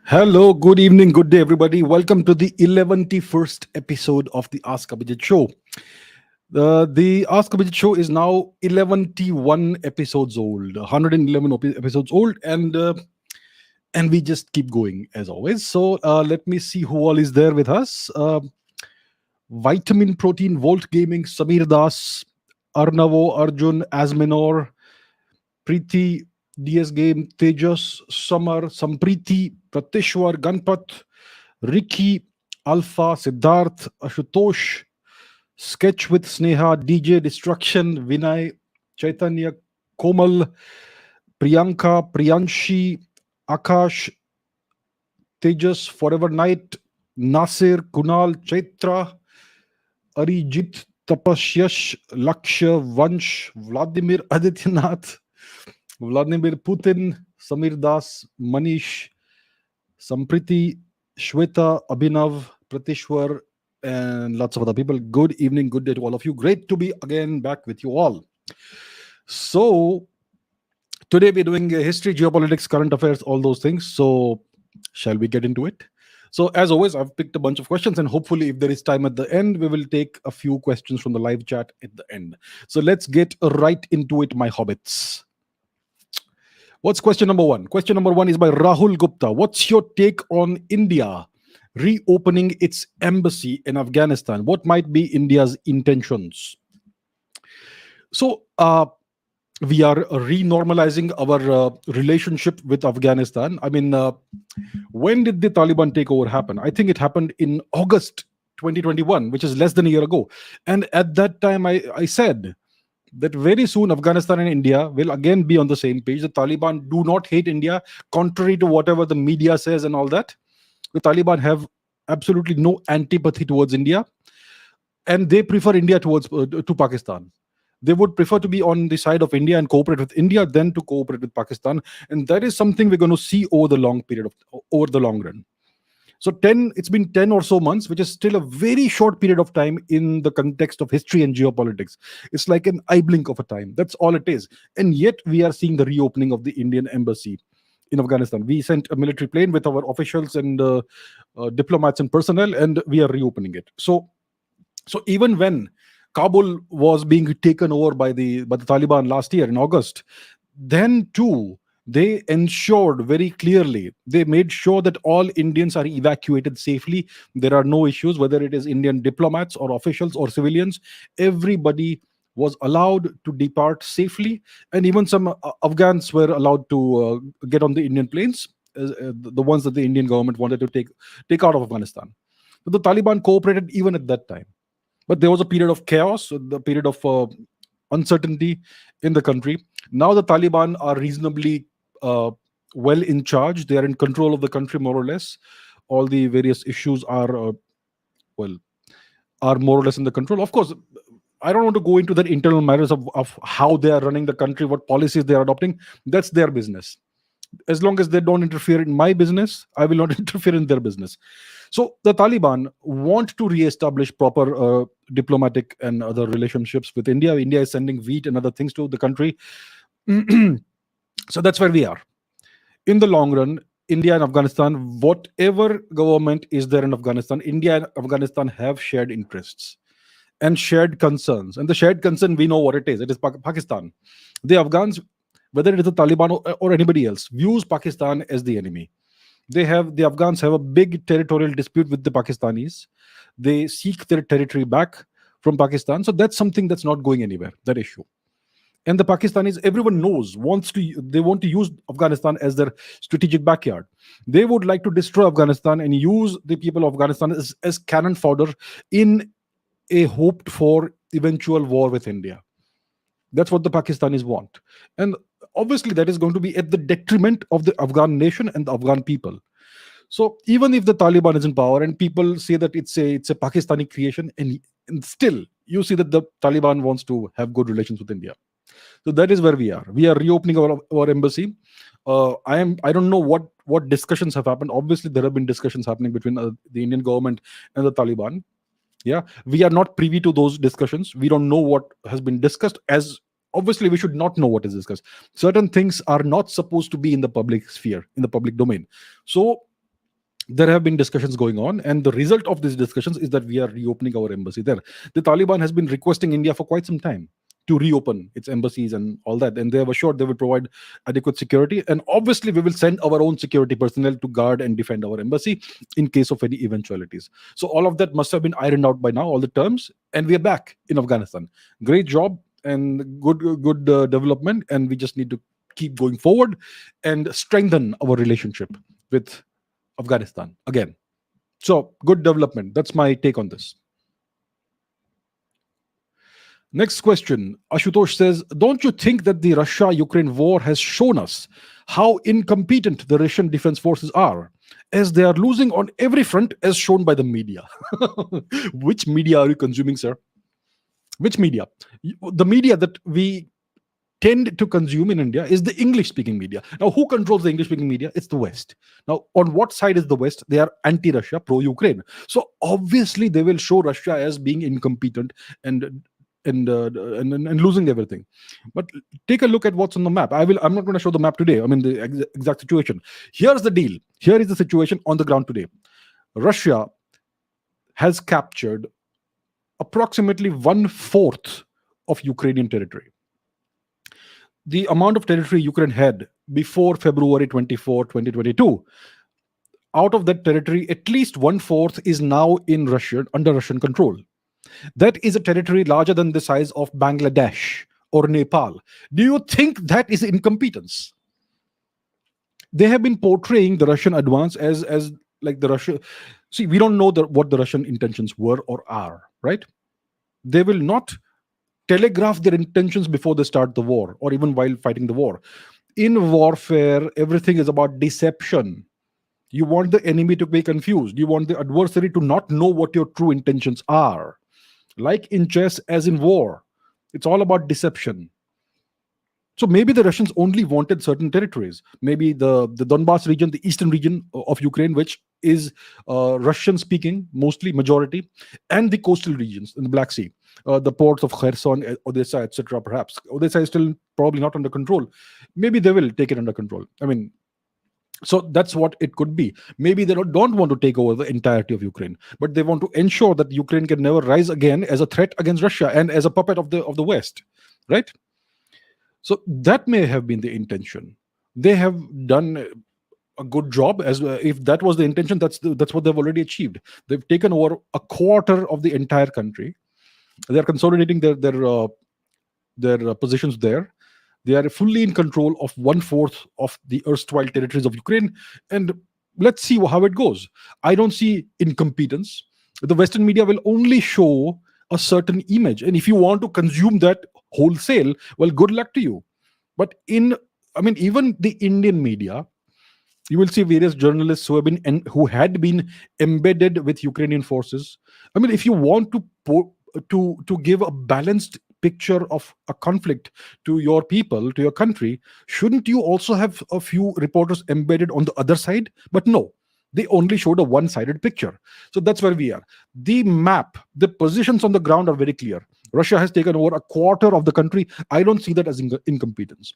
Hello, good evening, good day, everybody. Welcome to the 11th episode of the Ask Abhijit show. The Ask Abhijit show is now 11 episodes old, 111 episodes old, and we just keep going as always. So let me see who all is there with us. Vitamin Protein, Volt Gaming, Samir Das, Arnavo, Arjun, Asminor, Preeti, DS Game, Tejas, Samar, Sampriti, Pratishwar, Ganpat, Ricky, Alpha, Siddharth, Ashutosh, Sketch with Sneha, DJ Destruction, Vinay, Chaitanya, Komal, Priyanka, Priyanshi, Akash, Tejas, Forever Night, Nasir, Kunal, Chaitra, Arijit, Tapasyash, Lakshya, Vansh, Vladimir Adityanath, Vladimir Putin, Samir Das, Manish, Sampriti, Shweta, Abhinav, Pratishwar, and lots of other people. Good evening, good day to all of you. Great to be again back with you all. So, today we're doing history, geopolitics, current affairs, all those things. So, shall we get into it? So, as always, I've picked a bunch of questions, and hopefully, if there is time at the end, we will take a few questions from the live chat at the end. So, let's get right into it, my hobbits. What's question number one? Question number one is by Rahul Gupta. What's your take on India reopening its embassy in Afghanistan? What might be India's intentions? So, we are renormalizing our relationship with Afghanistan. I mean, when did the Taliban takeover happen? I think it happened in August 2021, which is less than a year ago. And at that time, I said that very soon Afghanistan and India will again be on the same page. The Taliban do not hate India, contrary to whatever the media says and all that. The Taliban have absolutely no antipathy towards India, and they prefer India towards to Pakistan. They would prefer to be on the side of India and cooperate with India than to cooperate with Pakistan, and that is something we're going to see over the long run. So it's been 10 or so months, which is still a very short period of time in the context of history and geopolitics. It's like an eye blink of a time. That's all it is. And yet we are seeing the reopening of the Indian embassy in Afghanistan. We sent a military plane with our officials and diplomats and personnel, and we are reopening it. So even when Kabul was being taken over by the Taliban last year in August, then too they ensured very clearly, they made sure that all Indians are evacuated safely. There are no issues, whether it is Indian diplomats or officials or civilians. Everybody was allowed to depart safely, and even some Afghans were allowed to get on the Indian planes, the ones that the Indian government wanted to take out of Afghanistan. But the Taliban cooperated even at that time. But there was a period of chaos, the period of uncertainty in the country. Now the Taliban are reasonably well in charge. They are in control of the country, more or less. All the various issues are more or less in the control. Of course, I don't want to go into the internal matters of how they are running the country, what policies they are adopting. That's their business. As long as they don't interfere in my business, I will not interfere in their business. So the Taliban want to re-establish proper diplomatic and other relationships with India. India is sending wheat and other things to the country. So that's where we are. In the long run, India and Afghanistan, whatever government is there in Afghanistan, India and Afghanistan have shared interests and shared concerns. And the shared concern, we know what it is. It is Pakistan. The Afghans, whether it is the Taliban or anybody else, views Pakistan as the enemy. The Afghans have a big territorial dispute with the Pakistanis. They seek their territory back from Pakistan. So that's something that's not going anywhere, that issue. And the Pakistanis, everyone knows, they want to use Afghanistan as their strategic backyard. They would like to destroy Afghanistan and use the people of Afghanistan as cannon fodder in a hoped for eventual war with India. That's what the Pakistanis want. And obviously that is going to be at the detriment of the Afghan nation and the Afghan people. So even if the Taliban is in power and people say that it's a Pakistani creation, and still you see that the Taliban wants to have good relations with India. So that is where we are. We are reopening our embassy. I don't know what discussions have happened. Obviously there have been discussions happening between the Indian government and the Taliban. Yeah, we are not privy to those discussions. We don't know what has been discussed, as obviously we should not know what is discussed. Certain things are not supposed to be in the public sphere, in the public domain. So There have been discussions going on, and the result of these discussions is that we are reopening our embassy there. The Taliban has been requesting India for quite some time to reopen its embassies and all that, and they have assured they will provide adequate security, and obviously we will send our own security personnel to guard and defend our embassy in case of any eventualities. So all of that must have been ironed out by now, all the terms, and we are back in Afghanistan. Great job and good development, and we just need to keep going forward and strengthen our relationship with Afghanistan again. So, good development. That's my take on this. Next question. Ashutosh says, don't you think that the Russia-Ukraine war has shown us how incompetent the Russian defense forces are, as they are losing on every front, as shown by the media? Which media are you consuming, sir? Which media? The media that we tend to consume in India is the English-speaking media. Now, who controls the English-speaking media? It's the West. Now, on what side is the West? They are anti-Russia, pro-Ukraine. So obviously, they will show Russia as being incompetent and losing everything. But take a look at what's on the map. I'm not going to show the map today. I mean, the exact situation. Here's the deal. Here is the situation on the ground today. Russia has captured approximately 1/4 of Ukrainian territory. The amount of territory Ukraine had before February 24, 2022, out of that territory, at least 1/4 is now in Russia, under Russian control. That is a territory larger than the size of Bangladesh or Nepal. Do you think that is incompetence? They have been portraying the Russian advance as like the Russia. See, we don't know what the Russian intentions were or are, right? They will not telegraph their intentions before they start the war or even while fighting the war. In warfare, everything is about deception. You want the enemy to be confused. You want the adversary to not know what your true intentions are. Like in chess, as in war, it's all about deception. So maybe the Russians only wanted certain territories. Maybe the Donbass region, the eastern region of Ukraine, which is Russian-speaking, mostly majority, and the coastal regions in the Black Sea, the ports of Kherson, Odessa, etc. Perhaps Odessa is still probably not under control. Maybe they will take it under control. I mean, so that's what it could be. Maybe they don't want to take over the entirety of Ukraine, but they want to ensure that Ukraine can never rise again as a threat against Russia and as a puppet of the West, right? So that may have been the intention. They have done a good job. As if that was the intention, that's what they've already achieved. They've taken over a quarter of the entire country. They're consolidating their positions there. They are fully in control of 1/4 of the erstwhile territories of Ukraine. And let's see how it goes. I don't see incompetence. The Western media will only show a certain image. And if you want to consume that wholesale, well, good luck to you. But even the Indian media, you will see various journalists who had been embedded with Ukrainian forces. I mean, if you want to give a balanced picture of a conflict to your people, to your country, shouldn't you also have a few reporters embedded on the other side? But no, they only showed a one-sided picture. So that's where we are. The map, the positions on the ground are very clear. Russia has taken over a quarter of the country. I don't see that as incompetence.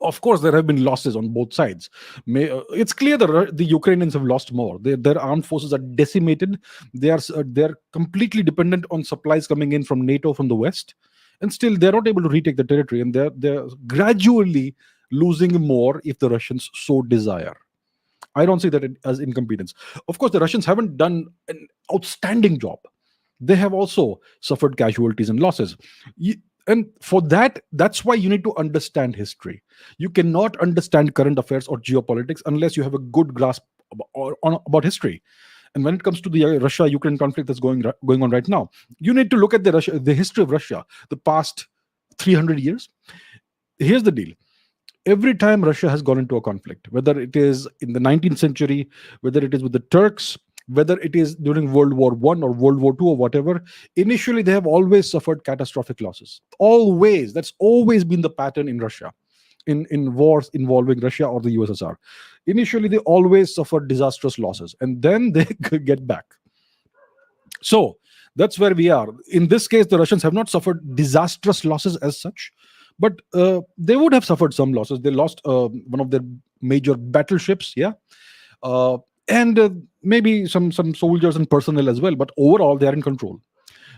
Of course, there have been losses on both sides. It's clear that the Ukrainians have lost more. Their armed forces are decimated. They're completely dependent on supplies coming in from NATO, from the West, and still they're not able to retake the territory. And they're gradually losing more if the Russians so desire. I don't see that as incompetence. Of course, the Russians haven't done an outstanding job. They have also suffered casualties and losses. And for that's why you need to understand history. You cannot understand current affairs or geopolitics unless you have a good grasp about history. And when it comes to the Russia-Ukraine conflict that's going on right now, you need to look at the history of Russia, the past 300 years. Here's the deal. Every time Russia has gone into a conflict, whether it is in the 19th century, whether it is with the Turks, whether it is during World War I or World War II or whatever, initially they have always suffered catastrophic losses. Always. That's always been the pattern in Russia, in wars involving Russia or the USSR. Initially, they always suffered disastrous losses, and then they get back. So that's where we are. In this case, the Russians have not suffered disastrous losses as such, but they would have suffered some losses. They lost one of their major battleships, yeah. and maybe some soldiers and personnel as well. But overall, they are in control.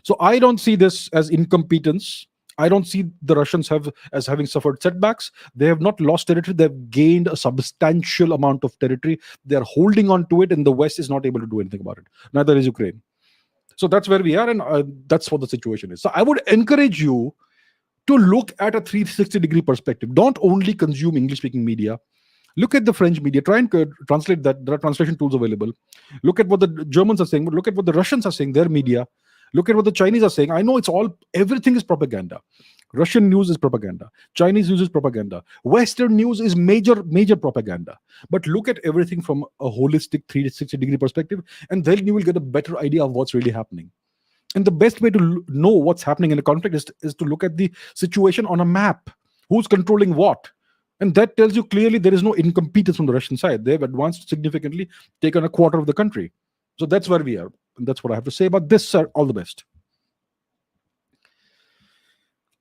So I don't see this as incompetence. I don't see the Russians have as having suffered setbacks. They have not lost territory. They've gained a substantial amount of territory. They are holding on to it, and the West is not able to do anything about it. Neither is Ukraine. So that's where we are, and that's what the situation is. So I would encourage you to look at a 360-degree perspective. Don't only consume English-speaking media. Look at the French media. Try and translate that. There are translation tools available. Look at what the Germans are saying. But look at what the Russians are saying. Their media. Look at what the Chinese are saying. I know it's all, everything is propaganda. Russian news is propaganda. Chinese news is propaganda. Western news is major propaganda. But look at everything from a holistic 360-degree perspective, and then you will get a better idea of what's really happening. And the best way to know what's happening in a conflict is to look at the situation on a map. Who's controlling what? And that tells you clearly there is no incompetence from the Russian side. They've advanced significantly, taken a quarter of the country. So that's where we are. And that's what I have to say about this, sir. All the best.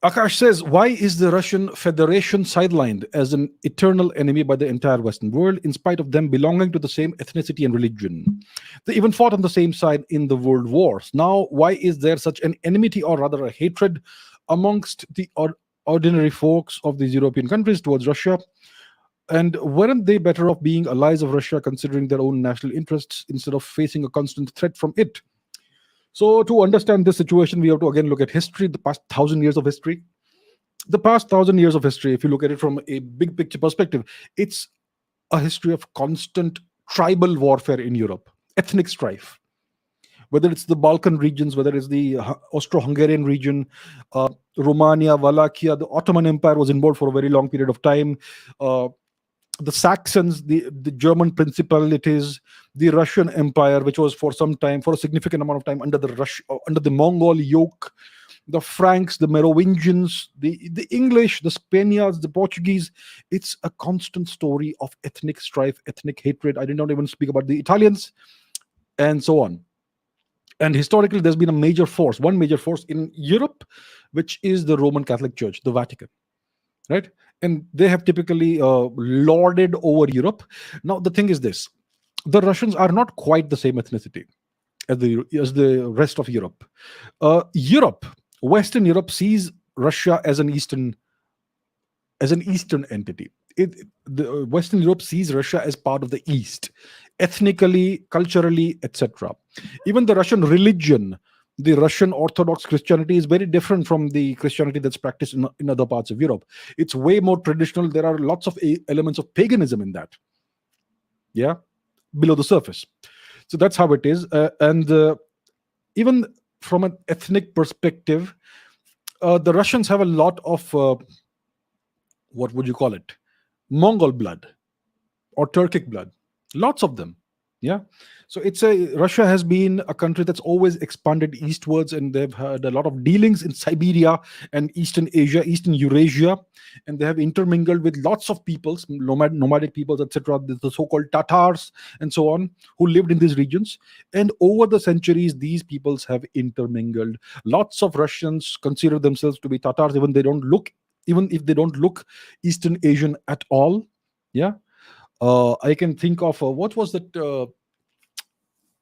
Akash says, why is the Russian Federation sidelined as an eternal enemy by the entire Western world, in spite of them belonging to the same ethnicity and religion? They even fought on the same side in the world wars. Now, why is there such an enmity, or rather a hatred, amongst the ordinary folks of these European countries towards Russia? And weren't they better off being allies of Russia, considering their own national interests, instead of facing a constant threat from it? So to understand this situation, we have to again look at history, the past 1,000 years of history. The past 1,000 years of history, if you look at it from a big picture perspective, it's a history of constant tribal warfare in Europe, ethnic strife. Whether it's the Balkan regions, whether it's the Austro-Hungarian region, Romania, Wallachia, the Ottoman Empire was involved for a very long period of time. The Saxons, the German principalities, the Russian Empire, which was for some time, for a significant amount of time, under the Mongol yoke, the Franks, the Merovingians, the English, the Spaniards, the Portuguese. It's a constant story of ethnic strife, ethnic hatred. I did not even speak about the Italians, and so on. And historically, there's been one major force in Europe, which is the Roman Catholic Church, the Vatican, right? And they have typically lorded over Europe. Now, the thing is this: the Russians are not quite the same ethnicity as the rest of Europe. Western Europe sees Russia as an Eastern entity. The Western Europe sees Russia as part of the East, ethnically, culturally, etc. Even the Russian religion, the Russian Orthodox Christianity, is very different from the Christianity that's practiced in other parts of Europe. It's way more traditional. There are lots of elements of paganism in that, below the surface. So that's how it is. And even from an ethnic perspective, the Russians have a lot of, what would you call it, Mongol blood or Turkic blood. Lots of them. So Russia has been a country that's always expanded eastwards, and they've had a lot of dealings in Siberia and Eastern Asia, Eastern Eurasia, and they have intermingled with lots of peoples, nomadic peoples, etc., the so-called Tatars and so on, who lived in these regions. And over the centuries, these peoples have intermingled. Lots of Russians consider themselves to be Tatars, even if they don't look Eastern Asian at all. I can think of what was that?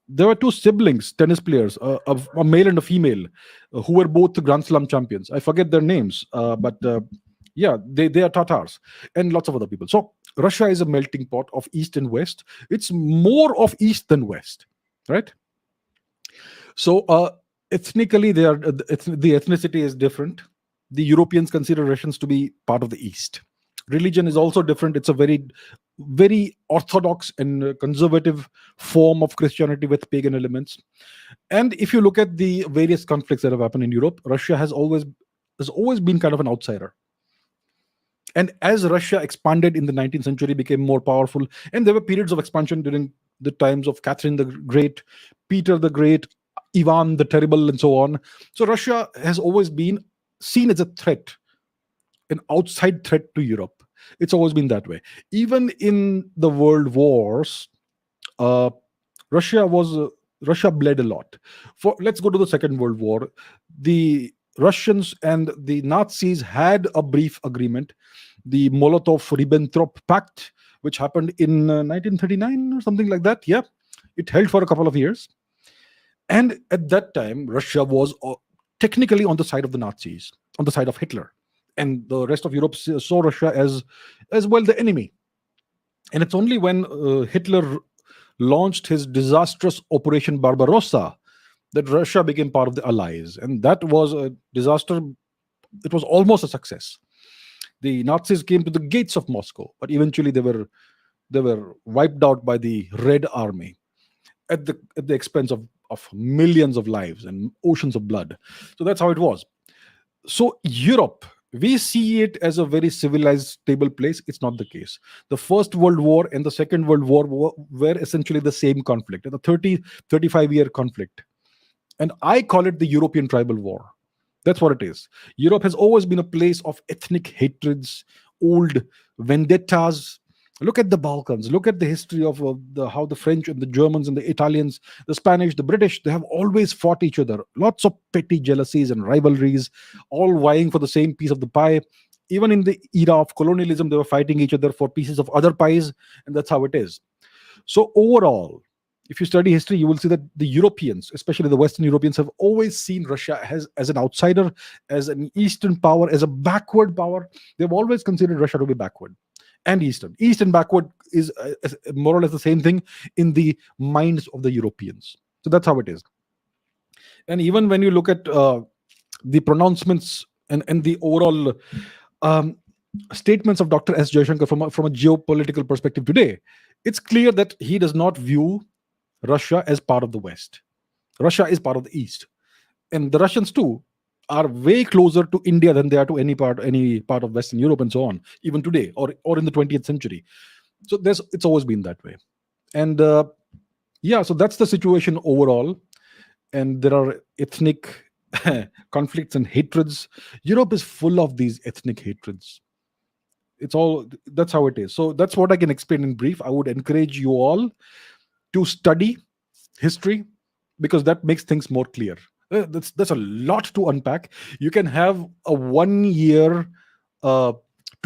There were two siblings, tennis players, a male and a female, who were both Grand Slam champions. I forget their names, but they are Tatars, and lots of other people. So Russia is a melting pot of East and West. It's more of East than West, right? So ethnically, the ethnicity is different. The Europeans consider Russians to be part of the East. Religion is also different. It's a very, very orthodox and conservative form of Christianity with pagan elements. And if you look at the various conflicts that have happened in Europe, Russia has always been kind of an outsider. And as Russia expanded in the 19th century, became more powerful, and there were periods of expansion during the times of Catherine the Great, Peter the Great, Ivan the Terrible, and so on. So Russia has always been seen as a threat, an outside threat to Europe. It's always been that way. Even in the world wars, Russia bled a lot. Let's go to the Second World War. The Russians and the Nazis had a brief agreement, the Molotov-Ribbentrop Pact, which happened in 1939 or something like that. Yeah, it held for a couple of years. And at that time, Russia was technically on the side of the Nazis, on the side of Hitler, and the rest of Europe saw Russia as well the enemy. And it's only when Hitler launched his disastrous Operation Barbarossa that Russia became part of the Allies, and that was a disaster. It was almost a success. The Nazis came to the gates of Moscow, but eventually they were wiped out by the Red Army at the expense of millions of lives and oceans of blood. So that's how it was. So Europe, we see it as a very civilized, stable place. It's not the case. The First World War and the Second World War were essentially the same conflict, the 35-year conflict. And I call it the European tribal war. That's what it is. Europe has always been a place of ethnic hatreds, old vendettas. Look at the Balkans. Look at the history of how the French and the Germans and the Italians, the Spanish, the British, they have always fought each other. Lots of petty jealousies and rivalries, all vying for the same piece of the pie. Even in the era of colonialism, they were fighting each other for pieces of other pies, and that's how it is. So overall, if you study history, you will see that the Europeans, especially the Western Europeans, have always seen Russia as an outsider, as an Eastern power, as a backward power. They've always considered Russia to be backward and Eastern. East and backward is more or less the same thing in the minds of the Europeans. So that's how it is. And even when you look at the pronouncements and the overall um, statements of Dr. S. Jaishankar from a geopolitical perspective today, it's clear that he does not view Russia as part of the West. Russia is part of the East. And the Russians too are way closer to India than they are to any part of Western Europe and so on, even today or in the 20th century. So it's always been that way. And yeah, so that's the situation overall. And there are ethnic conflicts and hatreds. Europe is full of these ethnic hatreds. That's how it is. So that's what I can explain in brief. I would encourage you all to study history, because that makes things more clear. That's a lot to unpack. You can have a 1 year, 2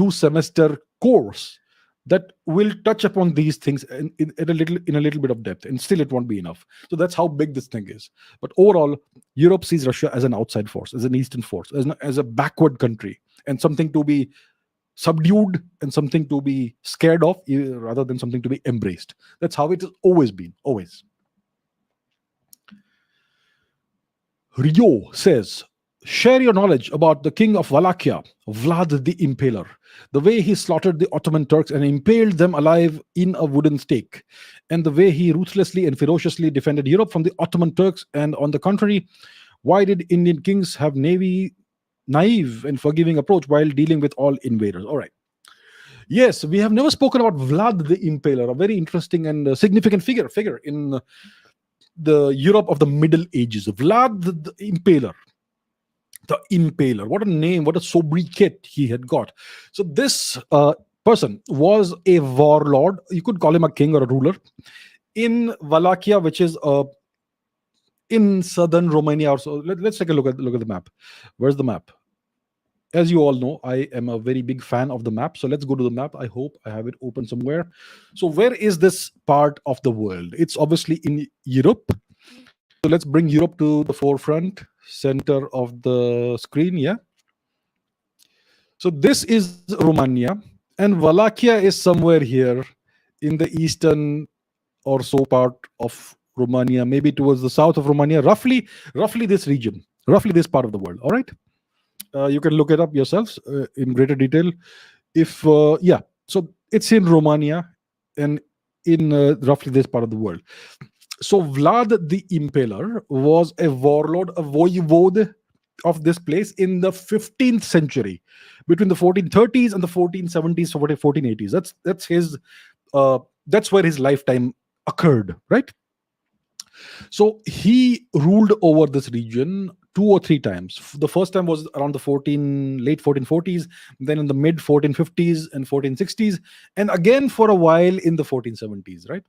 semester course that will touch upon these things in a little bit of depth, and still it won't be enough. So that's how big this thing is. But overall, Europe sees Russia as an outside force, as an Eastern force, as a backward country, and something to be subdued and something to be scared of, rather than something to be embraced. That's how it has always been, always. Rio says, share your knowledge about the king of Wallachia, Vlad the Impaler, the way he slaughtered the Ottoman Turks and impaled them alive in a wooden stake, and the way he ruthlessly and ferociously defended Europe from the Ottoman Turks. And on the contrary, why did Indian kings have naive and forgiving approach while dealing with all invaders? All right. Yes, we have never spoken about Vlad the Impaler, a very interesting and significant figure in the Europe of the Middle Ages. Vlad the Impaler. The Impaler. What a name, what a sobriquet he had got. So this person was a warlord. You could call him a king or a ruler in Wallachia, which is in southern Romania. Also, let's take a look at the map. Where's the map? As you all know, I am a very big fan of the map. So let's go to the map. I hope I have it open somewhere. So where is this part of the world? It's obviously in Europe. So let's bring Europe to the forefront, center of the screen. Yeah. So this is Romania, and Wallachia is somewhere here in the eastern or so part of Romania, maybe towards the south of Romania, roughly this region, roughly this part of the world. All right. You can look it up yourselves in greater detail. Yeah, so it's in Romania and in roughly this part of the world. So Vlad the Impaler was a warlord, a voivode of this place in the 15th century, between the 1430s and the 1470s to 1480s. That's where his lifetime occurred, right? So he ruled over this region 2 or 3 times. The first time was around the late 1440s, then in the mid 1450s and 1460s, and again for a while in the 1470s, right?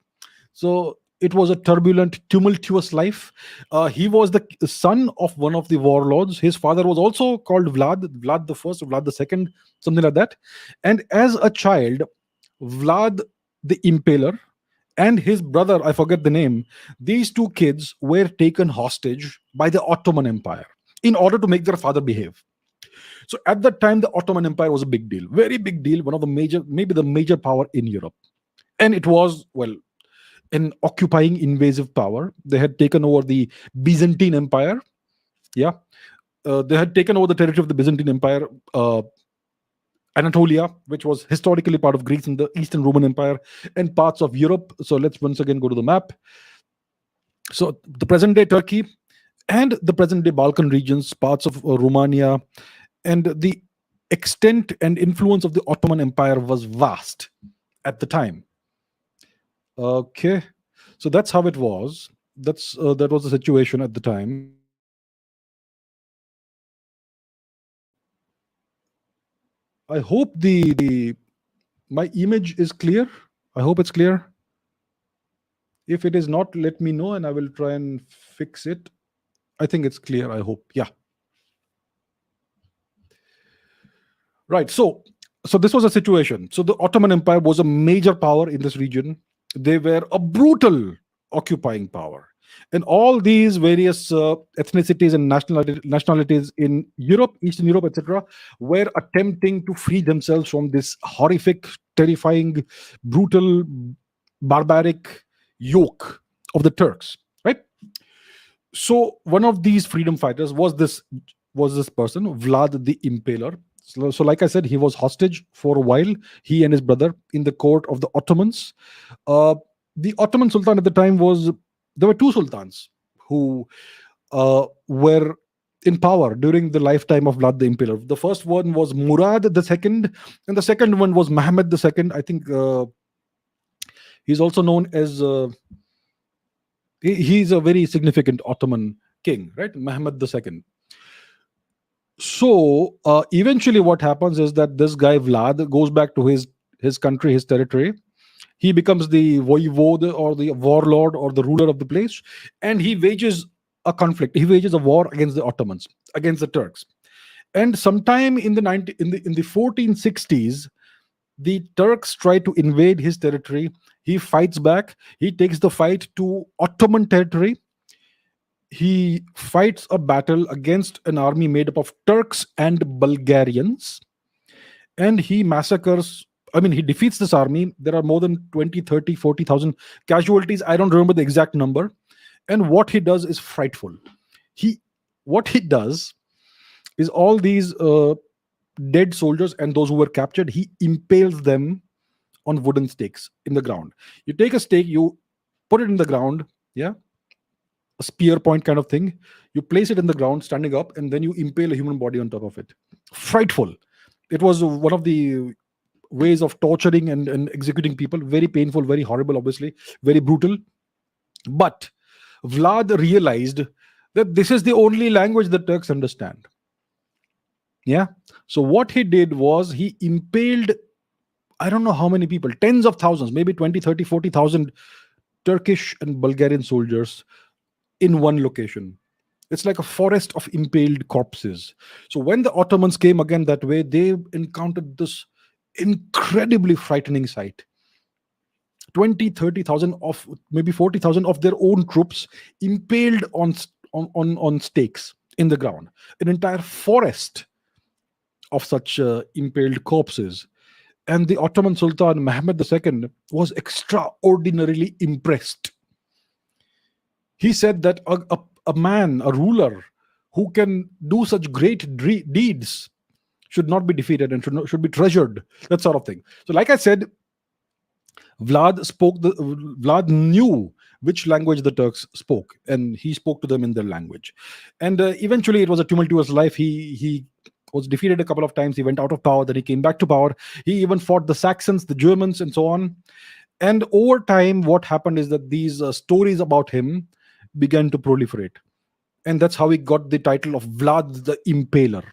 So it was a turbulent, tumultuous life. He was the son of one of the warlords. His father was also called Vlad the First, Vlad the Second, something like that. And as a child, Vlad the Impaler, and his brother, I forget the name, these two kids were taken hostage by the Ottoman Empire in order to make their father behave. So at that time, the Ottoman Empire was a big deal, very big deal, one of the major, maybe the major power in Europe. And it was, well, an occupying invasive power. They had taken over the Byzantine Empire. Yeah. They had taken over the territory of the Byzantine Empire, Anatolia, which was historically part of Greece and the Eastern Roman Empire, and parts of Europe. So let's once again go to the map. So the present day Turkey and the present day Balkan regions, parts of Romania, and the extent and influence of the Ottoman Empire was vast at the time. Okay, so that's how it was. That was the situation at the time. I hope the my image is clear. I hope it's clear. If it is not, let me know and I will try and fix it. I think it's clear, I hope. Yeah. Right. So this was a situation. So the Ottoman Empire was a major power in this region. They were a brutal occupying power. And all these various ethnicities and nationalities in Europe, Eastern Europe, etc., were attempting to free themselves from this horrific, terrifying, brutal, barbaric yoke of the Turks. Right. So one of these freedom fighters was this person, Vlad the Impaler. So like I said, he was hostage for a while, he and his brother, in the court of the Ottomans. Uh, the Ottoman Sultan at the time was, there were two sultans who were in power during the lifetime of Vlad the Impaler. The first one was Murad the second, and the second one was Muhammad the second. I think he's also known as he's a very significant Ottoman king, right? Muhammad the second. So eventually what happens is that this guy Vlad goes back to his country, his territory. He becomes the voivode or the warlord or the ruler of the place, and he wages a conflict. He wages a war against the Ottomans, against the Turks. And sometime in the 1460s, the Turks try to invade his territory. He fights back. He takes the fight to Ottoman territory. He fights a battle against an army made up of Turks and Bulgarians, and he massacres. I mean, he defeats this army. There are more than 20, 30, 40,000 casualties. I don't remember the exact number. And what he does is frightful. What he does is all these dead soldiers and those who were captured, he impales them on wooden stakes in the ground. You take a stake, you put it in the ground, yeah, a spear point kind of thing. You place it in the ground, standing up, and then you impale a human body on top of it. Frightful. It was one of the ways of torturing and executing people. Very painful, very horrible, obviously, very brutal. But Vlad realized that this is the only language the Turks understand. Yeah. So what he did was he impaled, I don't know how many people, tens of thousands, maybe 20, 30, 40,000 Turkish and Bulgarian soldiers in one location. It's like a forest of impaled corpses. So when the Ottomans came again that way, they encountered this incredibly frightening sight. 20, 30,000 of maybe 40,000 of their own troops impaled on stakes in the ground. An entire forest of such impaled corpses. And the Ottoman Sultan Mehmed II was extraordinarily impressed. He said that a man, a ruler who can do such great deeds should not be defeated and should be treasured, that sort of thing. So like I said, Vlad knew which language the Turks spoke, and he spoke to them in their language. And eventually it was a tumultuous life. He was defeated a couple of times. He went out of power, then he came back to power. He even fought the Saxons, the Germans, and so on. And over time, what happened is that these stories about him began to proliferate. And that's how he got the title of Vlad the Impaler.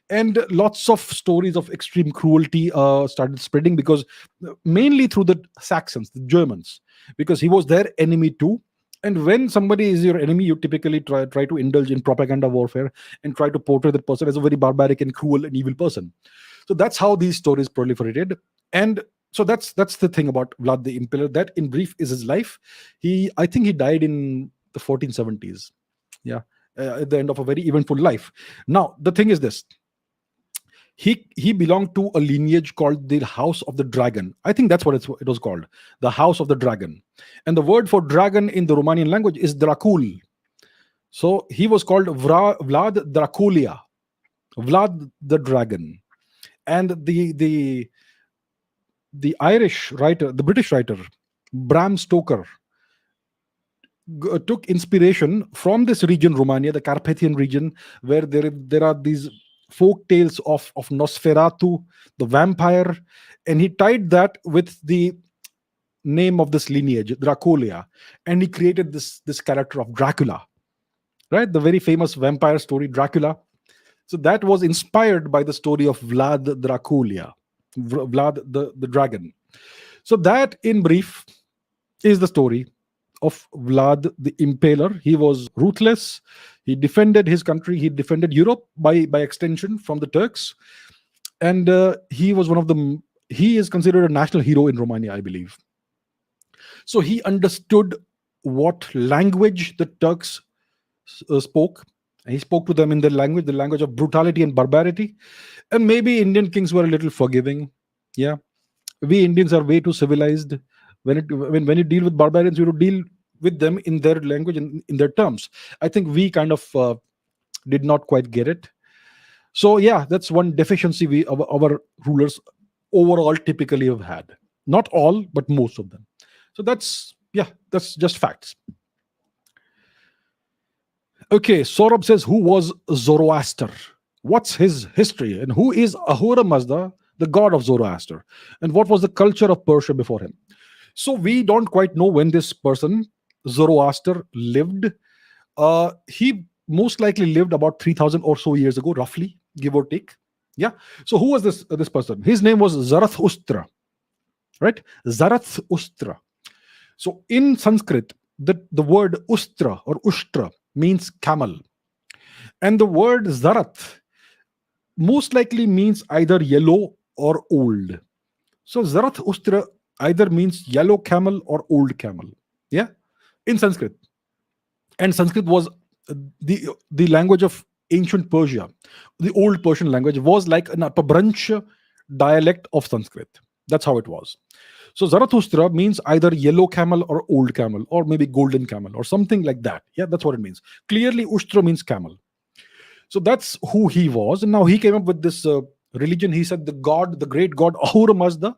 And lots of stories of extreme cruelty started spreading, because mainly through the Saxons, the Germans, because he was their enemy too. And when somebody is your enemy, you typically try to indulge in propaganda warfare and try to portray that person as a very barbaric and cruel and evil person. So that's how these stories proliferated. And So that's the thing about Vlad the Impaler. That, in brief, is his life. I think he died in the 1470s. Yeah, at the end of a very eventful life. Now the thing is this: he belonged to a lineage called the House of the Dragon. I think that's what it was called, the House of the Dragon. And the word for dragon in the Romanian language is Dracul. So he was called Vlad Dracula, Vlad the Dragon. And the Irish writer, the British writer, Bram Stoker, took inspiration from this region, Romania, the Carpathian region, where there are these folk tales of Nosferatu, the vampire, and he tied that with the name of this lineage, Dracula, and he created this character of Dracula, right? The very famous vampire story, Dracula. So that was inspired by the story of Vlad Dracula, Vlad the dragon. So that, in brief, is the story of Vlad the Impaler. He was ruthless. He defended his country. He defended Europe by extension from the Turks, and he was one of the. He is considered a national hero in Romania, I believe. So he understood what language the Turks spoke. He spoke to them in the language of brutality and barbarity. And maybe Indian kings were a little forgiving. Yeah, we Indians are way too civilized. When you deal with barbarians, you deal with them in their language and in their terms. I think we kind of did not quite get it. So yeah, that's one deficiency our rulers overall typically have had. Not all, but most of them. So that's just facts. Okay, Saurabh says, who was Zoroaster? What's his history? And who is Ahura Mazda, the god of Zoroaster? And what was the culture of Persia before him? So we don't quite know when this person, Zoroaster, lived. He most likely lived about 3,000 or so years ago, roughly, give or take. Yeah. So who was this person? His name was Zarathustra, right? Zarathustra. So in Sanskrit, the word ustra or ushtra means camel. And the word Zarath most likely means either yellow or old. So Zarathustra either means yellow camel or old camel. Yeah, in Sanskrit. And Sanskrit was the language of ancient Persia. The old Persian language was like an upper branch dialect of Sanskrit. That's how it was. So Zarathustra means either yellow camel or old camel, or maybe golden camel or something like that. Yeah, that's what it means. Clearly, Ushtra means camel. So that's who he was. And now he came up with this religion. He said the great god Ahura Mazda.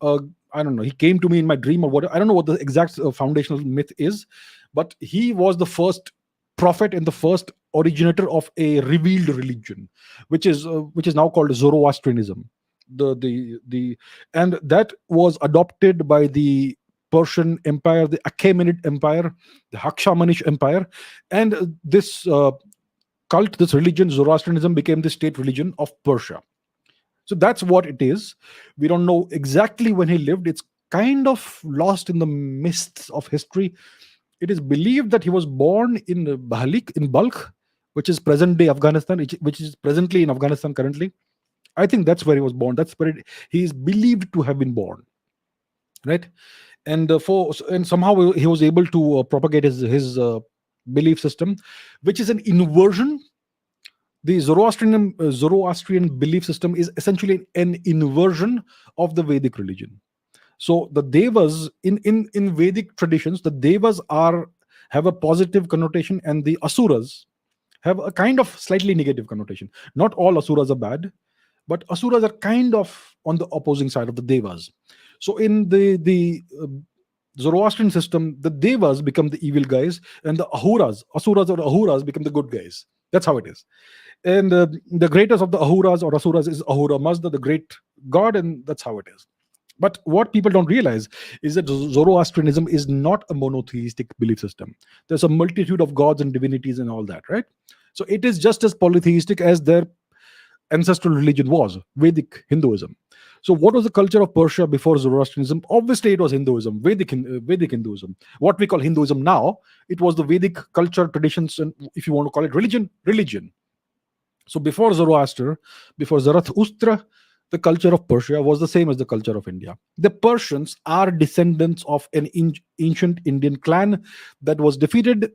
I don't know. He came to me in my dream or what. I don't know what the exact foundational myth is, but he was the first prophet and the first originator of a revealed religion, which is now called Zoroastrianism. And that was adopted by the Persian Empire, the Achaemenid Empire, the Hakshamanish Empire, and this cult, this religion, Zoroastrianism, became the state religion of Persia. So that's what it is. We don't know exactly when he lived. It's kind of lost in the mists of history. It is believed that he was born in Balkh, which is present-day Afghanistan, which is presently in Afghanistan currently. I think that's where he was born. That's where he is believed to have been born, right? And somehow he was able to propagate his belief system, which is an inversion. The Zoroastrian belief system is essentially an inversion of the Vedic religion. So the devas in Vedic traditions, the devas have a positive connotation, and the asuras have a kind of slightly negative connotation. Not all asuras are bad, but asuras are kind of on the opposing side of the devas. So in the Zoroastrian system, the devas become the evil guys, and the asuras or ahuras become the good guys. That's how it is. And the greatest of the ahuras or asuras is Ahura Mazda, the great god, and that's how it is. But what people don't realize is that Zoroastrianism is not a monotheistic belief system. There's a multitude of gods and divinities and all that, right? So it is just as polytheistic as their ancestral religion was, Vedic Hinduism. So what was the culture of Persia before Zoroastrianism? Obviously, it was Hinduism, Vedic Hinduism. What we call Hinduism now, it was the Vedic culture, traditions, and if you want to call it religion. So before Zoroaster, before Zarathustra, the culture of Persia was the same as the culture of India. The Persians are descendants of an ancient Indian clan that was defeated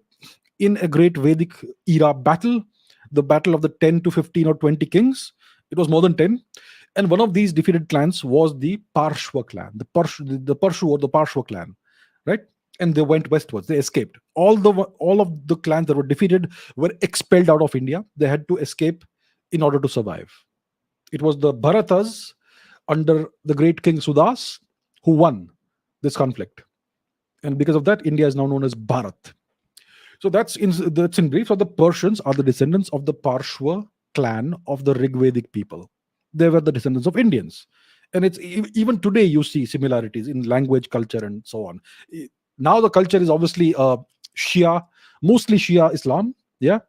in a great Vedic era battle, the battle of the 10 to 15 or 20 kings. It was more than 10. And one of these defeated clans was the Parshva clan, the Parshu or the Parshva clan, right? And they went westwards. They escaped. All of the clans that were defeated were expelled out of India. They had to escape in order to survive. It was the Bharatas under the great king Sudas who won this conflict. And because of that, India is now known as Bharat. So that's in brief. So the Persians are the descendants of the Parshva clan of the Rigvedic people. They were the descendants of Indians. And even today you see similarities in language, culture, and so on. Now the culture is obviously Shia, mostly Shia Islam, yeah.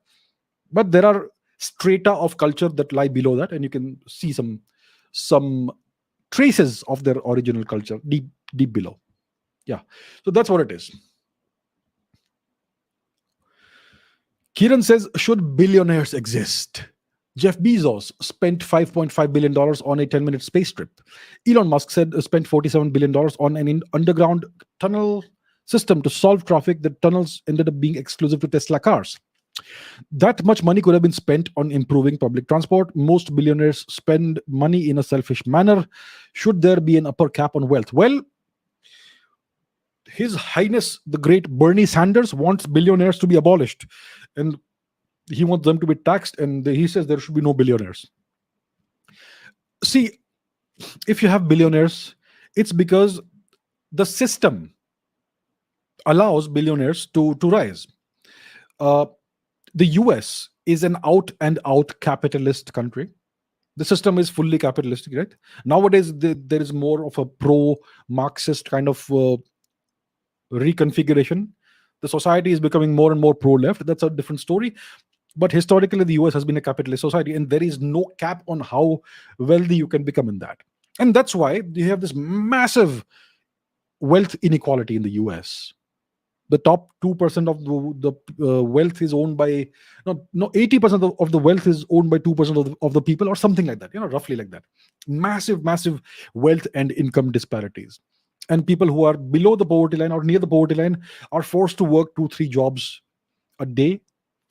But there are strata of culture that lie below that, and you can see some traces of their original culture deep below. Yeah. So that's what it is. Kiran says, should billionaires exist? Jeff Bezos spent $5.5 billion on a 10-minute space trip. Elon Musk spent $47 billion on an underground tunnel system to solve traffic. The tunnels ended up being exclusive to Tesla cars. That much money could have been spent on improving public transport. Most billionaires spend money in a selfish manner. Should there be an upper cap on wealth? Well, His Highness, the great Bernie Sanders, wants billionaires to be abolished. And he wants them to be taxed, and he says there should be no billionaires. See, if you have billionaires, it's because the system allows billionaires to rise. The US is an out and out capitalist country. The system is fully capitalistic, right? Nowadays, there is more of a pro-Marxist kind of reconfiguration. The society is becoming more and more pro-left. That's a different story. But historically, the US has been a capitalist society, and there is no cap on how wealthy you can become in that. And that's why you have this massive wealth inequality in the US. The top 2% of the wealth is owned by, no 80% of the wealth is owned by 2% of the people, or something like that, roughly like that. Massive wealth and income disparities. And people who are below the poverty line or near the poverty line are forced to work 2-3 jobs a day,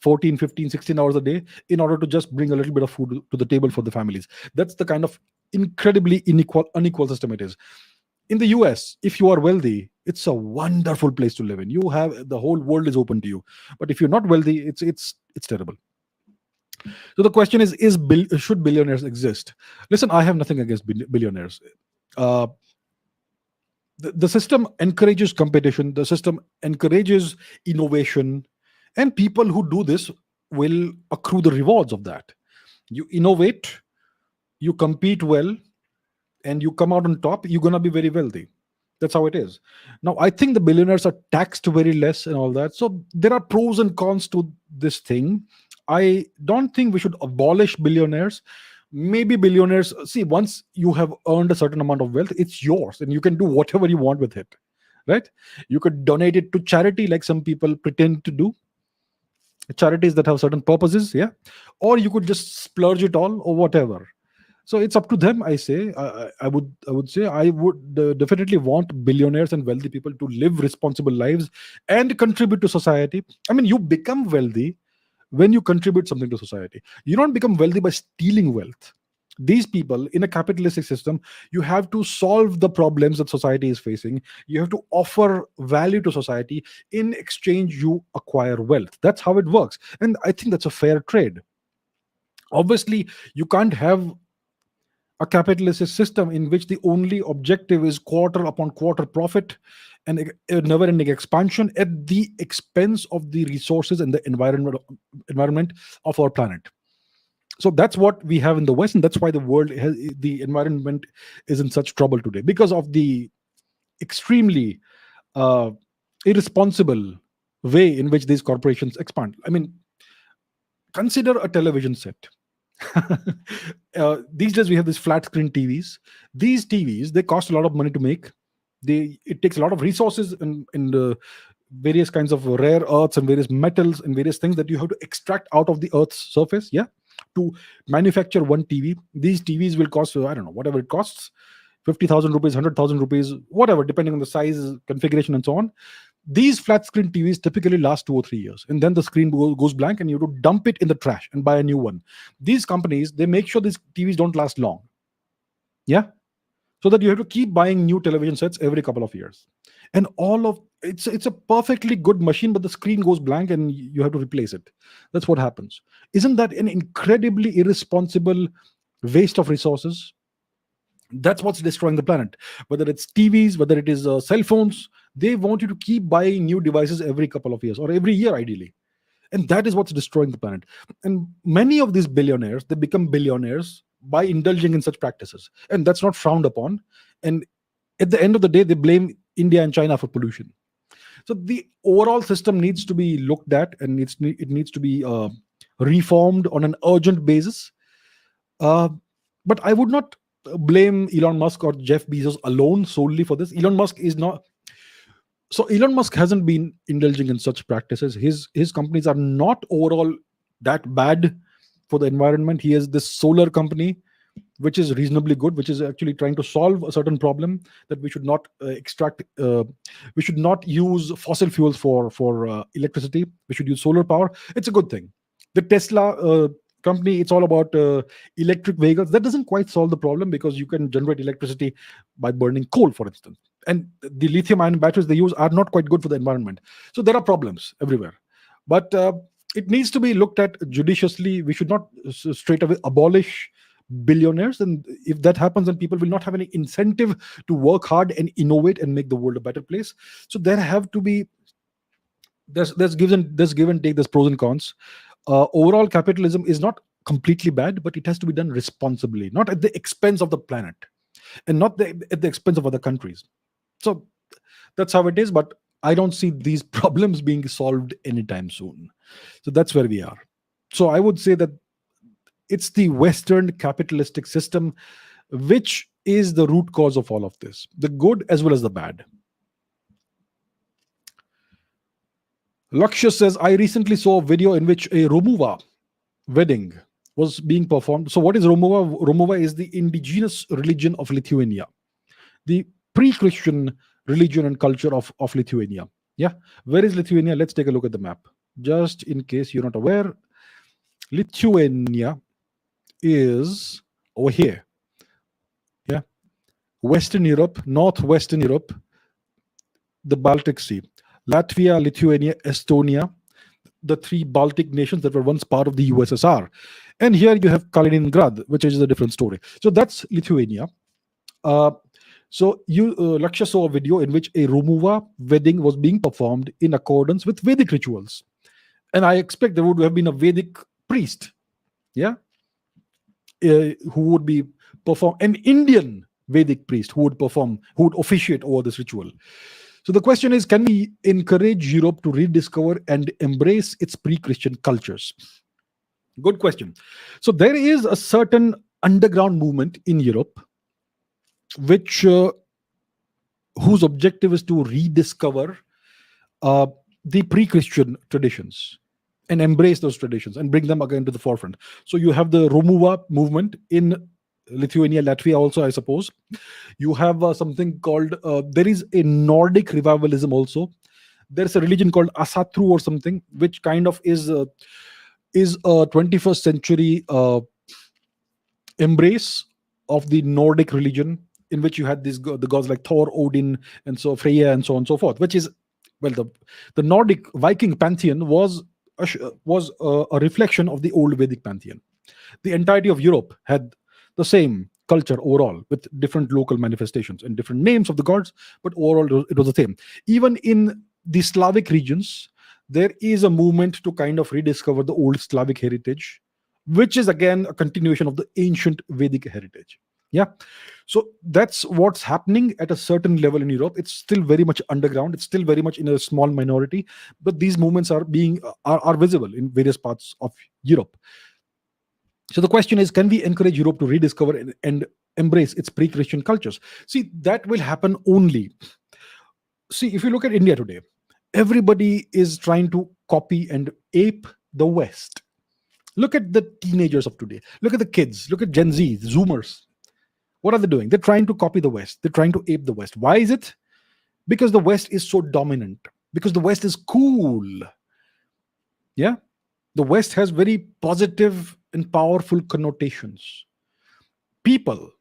14, 15, 16 hours a day, in order to just bring a little bit of food to the table for the families. That's the kind of incredibly unequal system it is. In the US, if you are wealthy, it's a wonderful place to live in. You have, the whole world is open to you. But if you're not wealthy, it's terrible. So the question is should billionaires exist? Listen, I have nothing against billionaires. The system encourages competition. The system encourages innovation, and people who do this will accrue the rewards of that. You innovate, you compete well, and you come out on top, you're going to be very wealthy. That's how it is. Now, I think the billionaires are taxed very less and all that. So there are pros and cons to this thing. I don't think we should abolish billionaires. Maybe billionaires, see, once you have earned a certain amount of wealth, it's yours and you can do whatever you want with it, right? You could donate it to charity like some people pretend to do, charities that have certain purposes, yeah, or you could just splurge it all or whatever. So it's up to them. I say, I would say I would definitely want billionaires and wealthy people to live responsible lives and contribute to society. I mean, you become wealthy when you contribute something to society. You don't become wealthy by stealing wealth. These people in a capitalistic system, you have to solve the problems that society is facing. You have to offer value to society. In exchange, you acquire wealth. That's how it works. And I think that's a fair trade. Obviously, you can't have a capitalist system in which the only objective is quarter upon quarter profit and a never-ending expansion at the expense of the resources and the environment of our planet. So that's what we have in the West, and that's why the environment is in such trouble today, because of the extremely irresponsible way in which these corporations expand. I mean, consider a television set. These days we have these flat screen TVs. These TVs, they cost a lot of money to make. It takes a lot of resources and various kinds of rare earths and various metals and various things that you have to extract out of the earth's surface, yeah, to manufacture one TV. These TVs will cost, I don't know, whatever it costs, 50,000 rupees, 100,000 rupees, whatever, depending on the size, configuration, and so on. These flat screen TVs typically last 2 or 3 years, and then the screen goes blank, and you have to dump it in the trash and buy a new one. These companies, they make sure these TVs don't last long. Yeah, so that you have to keep buying new television sets every couple of years, and all of it's a perfectly good machine, but the screen goes blank and you have to replace it. That's what happens. Isn't that an incredibly irresponsible waste of resources? That's what's destroying the planet. Whether it's TVs, whether it is cell phones, they want you to keep buying new devices every couple of years or every year ideally, and that is what's destroying the planet. And many of these billionaires, they become billionaires by indulging in such practices, and that's not frowned upon. And at the end of the day, they blame India and China for pollution. So the overall system needs to be looked at, and it needs to be reformed on an urgent basis. uh, but I would not blame Elon Musk or Jeff Bezos alone solely for this. Elon Musk hasn't been indulging in such practices. His companies are not overall that bad for the environment. He has this solar company, which is reasonably good, which is actually trying to solve a certain problem, that we should not we should not use fossil fuels for electricity. We should use solar power. It's a good thing. The Tesla company, it's all about electric vehicles. That doesn't quite solve the problem, because you can generate electricity by burning coal, for instance. And the lithium ion batteries they use are not quite good for the environment. So there are problems everywhere. But it needs to be looked at judiciously. We should not straight away abolish billionaires. And if that happens, then people will not have any incentive to work hard and innovate and make the world a better place. So there have to be, there's give and take, there's pros and cons. Overall, capitalism is not completely bad, but it has to be done responsibly, not at the expense of the planet, and not at the expense of other countries. So that's how it is. But I don't see these problems being solved anytime soon. So that's where we are. So I would say that it's the Western capitalistic system which is the root cause of all of this, the good as well as the bad. Lakshya says, I recently saw a video in which a romuva wedding was being performed. So what is romuva? Romuva is the indigenous religion of Lithuania, the pre-Christian religion and culture of Lithuania. Yeah. Where is Lithuania? Let's take a look at the map. Just in case you're not aware, Lithuania is over here. Yeah. Western Europe, Northwestern Europe, the Baltic Sea. Latvia, Lithuania, Estonia, the three Baltic nations that were once part of the USSR. And here you have Kaliningrad, which is a different story. So that's Lithuania. Lakshya saw a video in which a romuva wedding was being performed in accordance with Vedic rituals. And I expect there would have been a Vedic priest, yeah, who would be an Indian Vedic priest who would officiate over this ritual. So the question is, can we encourage Europe to rediscover and embrace its pre-Christian cultures? Good question. So there is a certain underground movement in Europe which whose objective is to rediscover the pre-Christian traditions and embrace those traditions and bring them again to the forefront. So you have the Romuva movement in Lithuania, Latvia also, I suppose. You have something called, there is a Nordic revivalism also. There's a religion called Asatru or something, which kind of is a 21st century embrace of the Nordic religion, in which you had the gods like Thor, Odin, and so Freya, and so on and so forth, which is, well, the Nordic Viking pantheon was a reflection of the old Vedic pantheon. The entirety of Europe had the same culture overall, with different local manifestations and different names of the gods, but overall it was the same. Even in the Slavic regions, there is a movement to kind of rediscover the old Slavic heritage, which is again a continuation of the ancient Vedic heritage. Yeah. So that's what's happening at a certain level in Europe. It's still very much underground. It's still very much in a small minority, but these movements are visible in various parts of Europe. So the question is, can we encourage Europe to rediscover and embrace its pre-Christian cultures? See, that will happen only. See, if you look at India today, everybody is trying to copy and ape the West. Look at the teenagers of today. Look at the kids. Look at Gen Z, Zoomers. What are they doing? They're trying to copy the West. They're trying to ape the West. Why is it? Because the West is so dominant. Because the West is cool. Yeah. The West has very positive and powerful connotations. People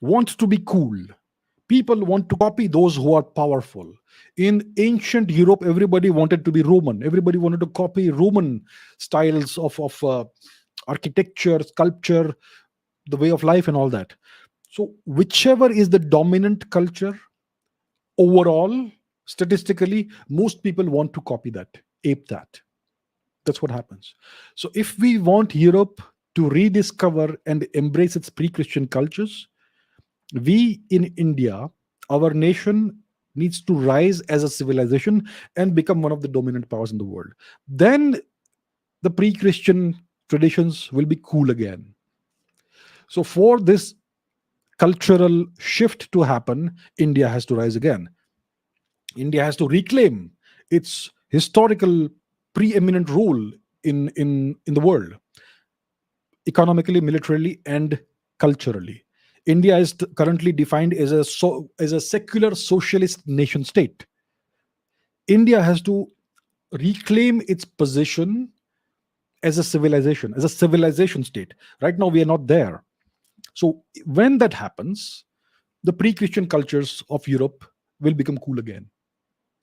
want to be cool. People want to copy those who are powerful. In ancient Europe, everybody wanted to be Roman. Everybody wanted to copy Roman styles of architecture, sculpture, the way of life, and all that. So, whichever is the dominant culture, overall, statistically, most people want to copy that, ape that. That's what happens. So, if we want Europe to rediscover and embrace its pre Christian cultures, we in India, our nation needs to rise as a civilization and become one of the dominant powers in the world. Then the pre Christian traditions will be cool again. So, for this cultural shift to happen, India has to rise again. India has to reclaim its historical preeminent role in the world, economically, militarily, and culturally. India is currently defined as as a secular socialist nation state. India has to reclaim its position as a civilization state. Right now, we are not there. So when that happens, the pre-Christian cultures of Europe will become cool again.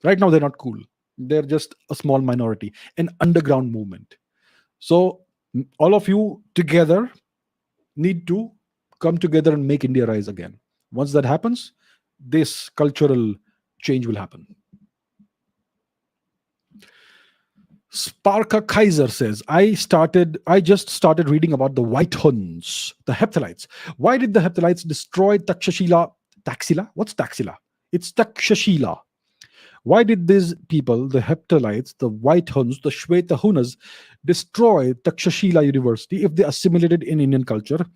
Right now, they're not cool. They're just a small minority, an underground movement. So all of you together need to come together and make India rise again. Once that happens, this cultural change will happen. Sparka Kaiser says, I just started reading about the White Huns, the hepthalites. Why did the hepthalites destroy Takshashila? Taxila? What's Taxila? It's Takshashila. Why did these people, the hepthalites, the White Huns, the Shweta Hunas, destroy Takshashila University if they assimilated in Indian culture?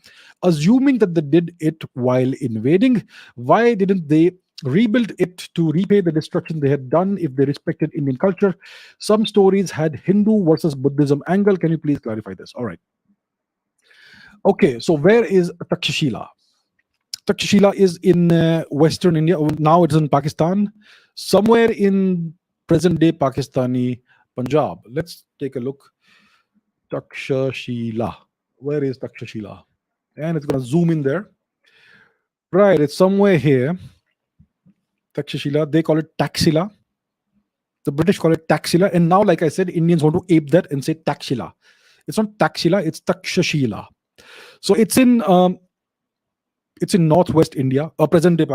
Assuming that they did it while invading, why didn't they rebuild it to repay the destruction they had done if they respected Indian culture? Some stories had Hindu versus Buddhism angle. Can you please clarify this? All right. Okay, so where is Takshashila? Takshashila is in Western India. Now it's in Pakistan, somewhere in present day Pakistani Punjab. Let's take a look. Takshashila. Where is Takshashila? And it's going to zoom in there. Right, it's somewhere here. Takshashila. They call it Taxila. The British call it Taxila. And now, like I said, Indians want to ape that and say Taxila. It's not Taxila, it's Takshashila. So it's in northwest India, present day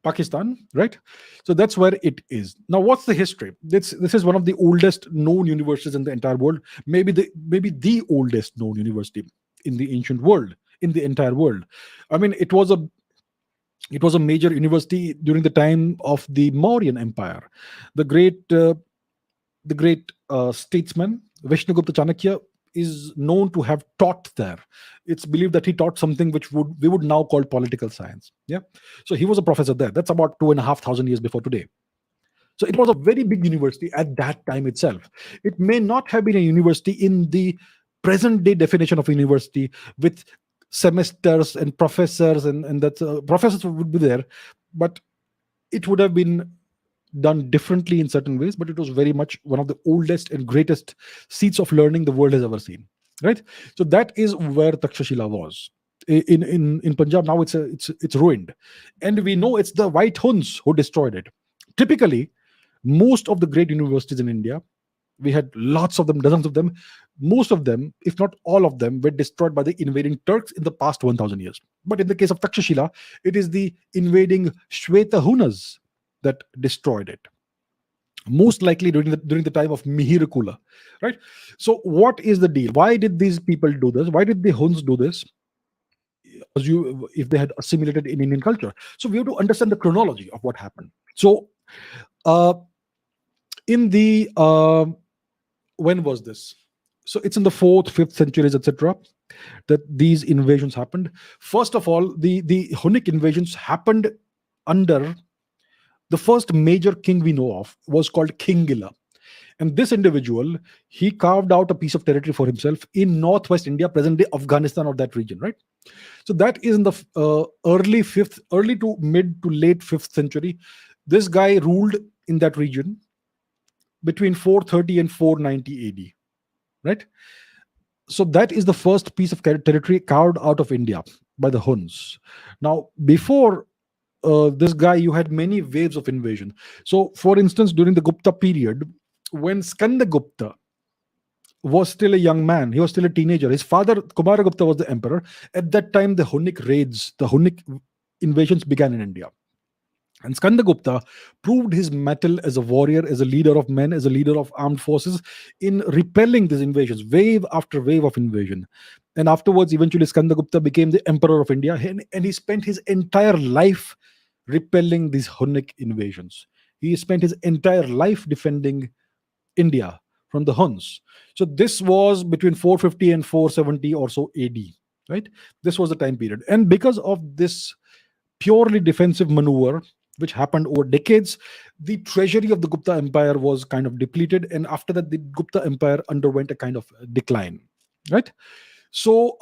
Pakistan, right? So that's where it is. Now, what's the history? This is one of the oldest known universities in the entire world, maybe the oldest known university in the ancient world, in the entire world. I mean, it was a major university during the time of the Mauryan Empire. The great statesman Vishnugupta Chanakya is known to have taught there. It's believed that he taught something which we would now call political science. Yeah, so he was a professor there. That's about 2,500 years before today. So it was a very big university at that time itself. It may not have been a university in the present day definition of university with semesters and professors, and that professors would be there, but it would have been done differently in certain ways, but it was very much one of the oldest and greatest seats of learning the world has ever seen. Right? So that is where Takshashila was. In Punjab now it's ruined, and we know it's the White Huns who destroyed it. Typically, most of the great universities in India, we had lots of them, dozens of them. Most of them, if not all of them, were destroyed by the invading Turks in the past 1,000 years. But in the case of Takshashila, it is the invading Shweta Hunas that destroyed it, most likely during the time of Mihir Kula, right? So what is the deal? Why did these people do this? Why did the Huns do this? If they had assimilated in Indian culture, so we have to understand the chronology of what happened. So in the when was this? So it's in the 4th, 5th centuries, etc., that these invasions happened. First of all, the Hunnic invasions happened under the first major king we know of was called King Gilla. And this individual, he carved out a piece of territory for himself in northwest India, present day Afghanistan, or that region, right? So that is in the early to mid to late 5th century. This guy ruled in that region between 430 and 490 AD, right? So that is the first piece of territory carved out of India by the Huns. Now, before this guy, you had many waves of invasion. So, for instance, during the Gupta period, when Skanda Gupta was still a young man, he was still a teenager. His father, Kumaragupta, was the emperor. At that time, the Hunnic raids, the Hunnic invasions began in India. And Skandagupta proved his mettle as a warrior, as a leader of men, as a leader of armed forces in repelling these invasions, wave after wave of invasion. And afterwards, eventually, Skandagupta became the emperor of India, and he spent his entire life repelling these Hunnic invasions. He spent his entire life defending India from the Huns. So this was between 450 and 470 or so AD, right? This was the time period. And because of this purely defensive maneuver, which happened over decades, the treasury of the Gupta Empire was kind of depleted. And after that, the Gupta Empire underwent a kind of decline, right? So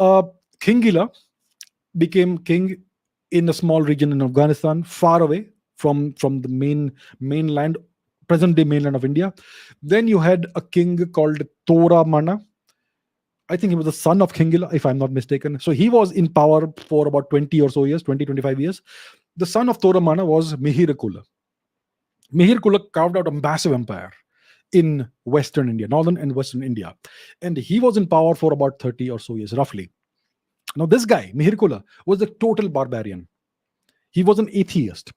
Kingila became king in a small region in Afghanistan, far away from the mainland, present day mainland of India. Then you had a king called Toramana. I think he was the son of Kingila, if I'm not mistaken. So he was in power for about 20 or so years, 20, 25 years. The son of Toramana was Mihirakula. Mihirakula carved out a massive empire in Western India, Northern and Western India. And he was in power for about 30 or so years, roughly. Now, this guy, Mihirakula, was a total barbarian. He was an atheist.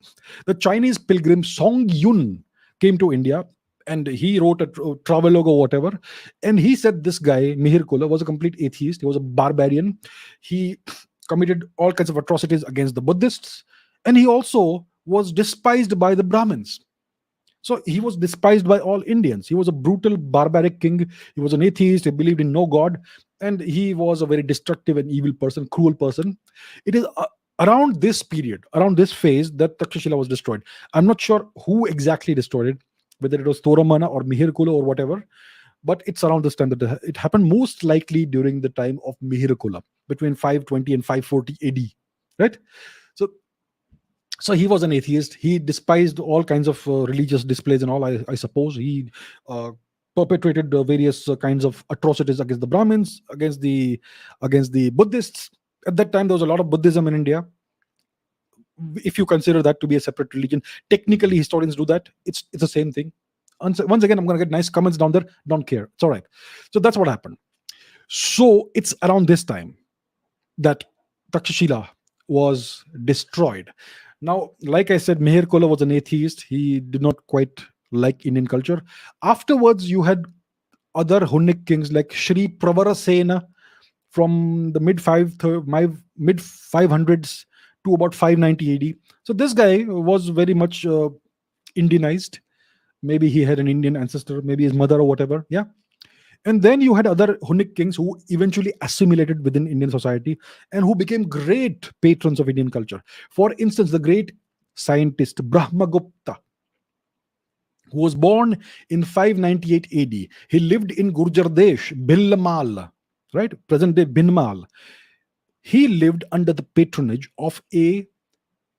The Chinese pilgrim Song Yun came to India, and he wrote a travelogue or whatever. And he said this guy, Mihirakula, was a complete atheist. He was a barbarian. He committed all kinds of atrocities against the Buddhists. And he also was despised by the Brahmins. So he was despised by all Indians. He was a brutal, barbaric king. He was an atheist. He believed in no God. And he was a very destructive and evil person, cruel person. It is around this period, around this phase, that Takshashila was destroyed. I'm not sure who exactly destroyed it, whether it was Toramana or Mihirakula or whatever, but it's around this time that it happened, most likely during the time of Mihirakula, between 520 and 540 AD, right? So he was an atheist. He despised all kinds of religious displays and all. I suppose he perpetrated various kinds of atrocities against the Brahmins, against the Buddhists. At that time, there was a lot of Buddhism in India. If you consider that to be a separate religion, technically historians do that. It's the same thing. Once again, I'm going to get nice comments down there. Don't care. It's all right. So that's what happened. So it's around this time that Takshashila was destroyed. Now, like I said, Mihirakula was an atheist. He did not quite like Indian culture. Afterwards, you had other Hunnic kings like Shri Pravarasena from the mid 500s to about 590 AD. So this guy was very much Indianized. Maybe he had an Indian ancestor, maybe his mother or whatever. Yeah. And then you had other Hunnic kings who eventually assimilated within Indian society and who became great patrons of Indian culture. For instance, the great scientist Brahmagupta, who was born in 598 AD. He lived in Gurjar Desh, Bhilmal, right? Present day Binmal. He lived under the patronage of a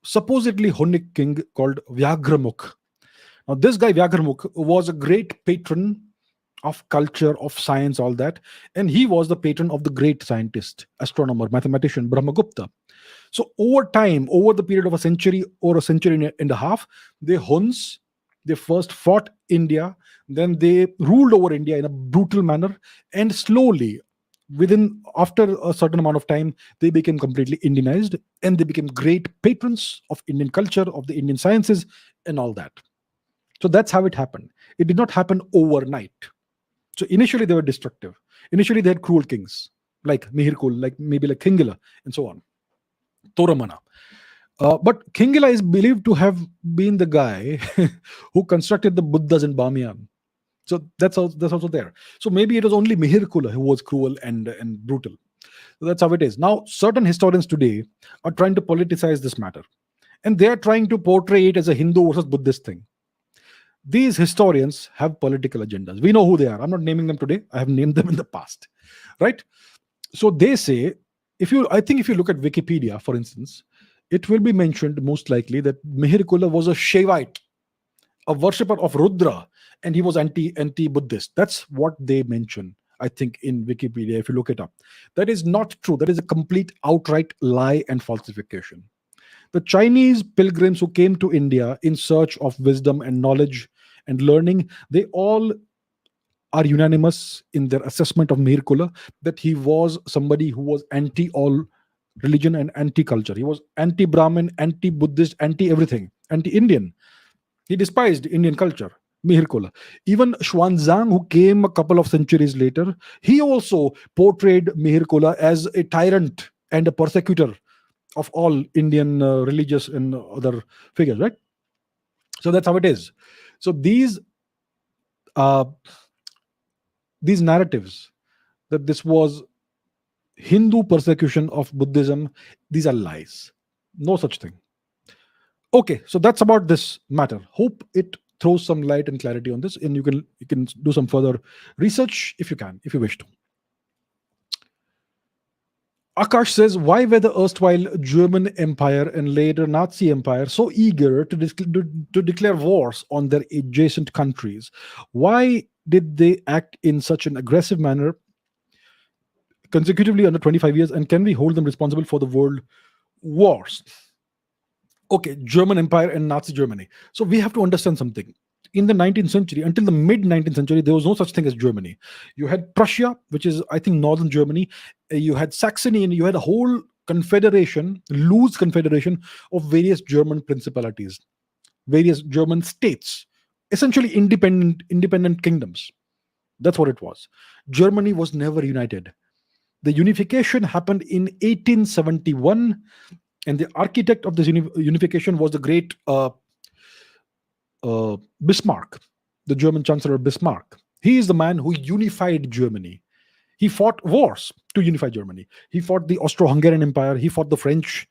supposedly Hunnic king called Vyagramukh. Now, this guy Vyagramukh was a great patron of culture, of science, all that. And he was the patron of the great scientist, astronomer, mathematician Brahmagupta. So over time, over the period of a century or a century and a half, the Huns, they first fought India, then they ruled over India in a brutal manner, and slowly, after a certain amount of time, they became completely Indianized, and they became great patrons of Indian culture, of the Indian sciences, and all that. So that's how it happened. It did not happen overnight. So initially they were destructive. Initially they had cruel kings like Mihirakul, like maybe like Kingila, and so on. Toramana. But Kingila is believed to have been the guy who constructed the Buddhas in Bamiyan. So that's also there. So maybe it was only Mihirakula who was cruel and brutal. So that's how it is. Now, certain historians today are trying to politicize this matter. And they are trying to portray it as a Hindu versus Buddhist thing. These historians have political agendas. We know who they are. I'm not naming them today. I have named them in the past, right? So they say, I think if you look at Wikipedia, for instance, it will be mentioned most likely that Mihir was a Shaivite, a worshipper of Rudra, and he was anti Buddhist. That's what they mention. I think in Wikipedia, if you look it up, that is not true. That is a complete outright lie and falsification. The Chinese pilgrims who came to India in search of wisdom and knowledge and learning, they all are unanimous in their assessment of Mir Kula that he was somebody who was anti all religion and anti culture. He was anti Brahmin, anti Buddhist, anti everything, anti Indian. He despised Indian culture. Mihir Kula. Even Xuanzang, who came a couple of centuries later, he also portrayed Mihir Kula as a tyrant and a persecutor of all Indian religious and other figures, right? So that's how it is. So uh, these narratives that this was Hindu persecution of Buddhism, these are lies. No such thing. Okay, so that's about this matter. Hope it throws some light and clarity on this, and you can do some further research if you can, if you wish to. Akash says, why were the erstwhile German Empire and later Nazi Empire so eager to declare wars on their adjacent countries? Why did they act in such an aggressive manner consecutively under 25 years? And can we hold them responsible for the world wars? Okay, German Empire and Nazi Germany. So we have to understand something. In the 19th century, until the mid 19th century, there was no such thing as Germany. You had Prussia, which is, I think, northern Germany. You had Saxony, and you had a whole confederation, loose confederation of various German principalities, various German states, essentially independent kingdoms. That's what it was. Germany was never united. The unification happened in 1871, and the architect of this unification was the great Bismarck, the German Chancellor Bismarck. He is the man who unified Germany. He fought wars to unify Germany. He fought the Austro-Hungarian Empire. He fought the French.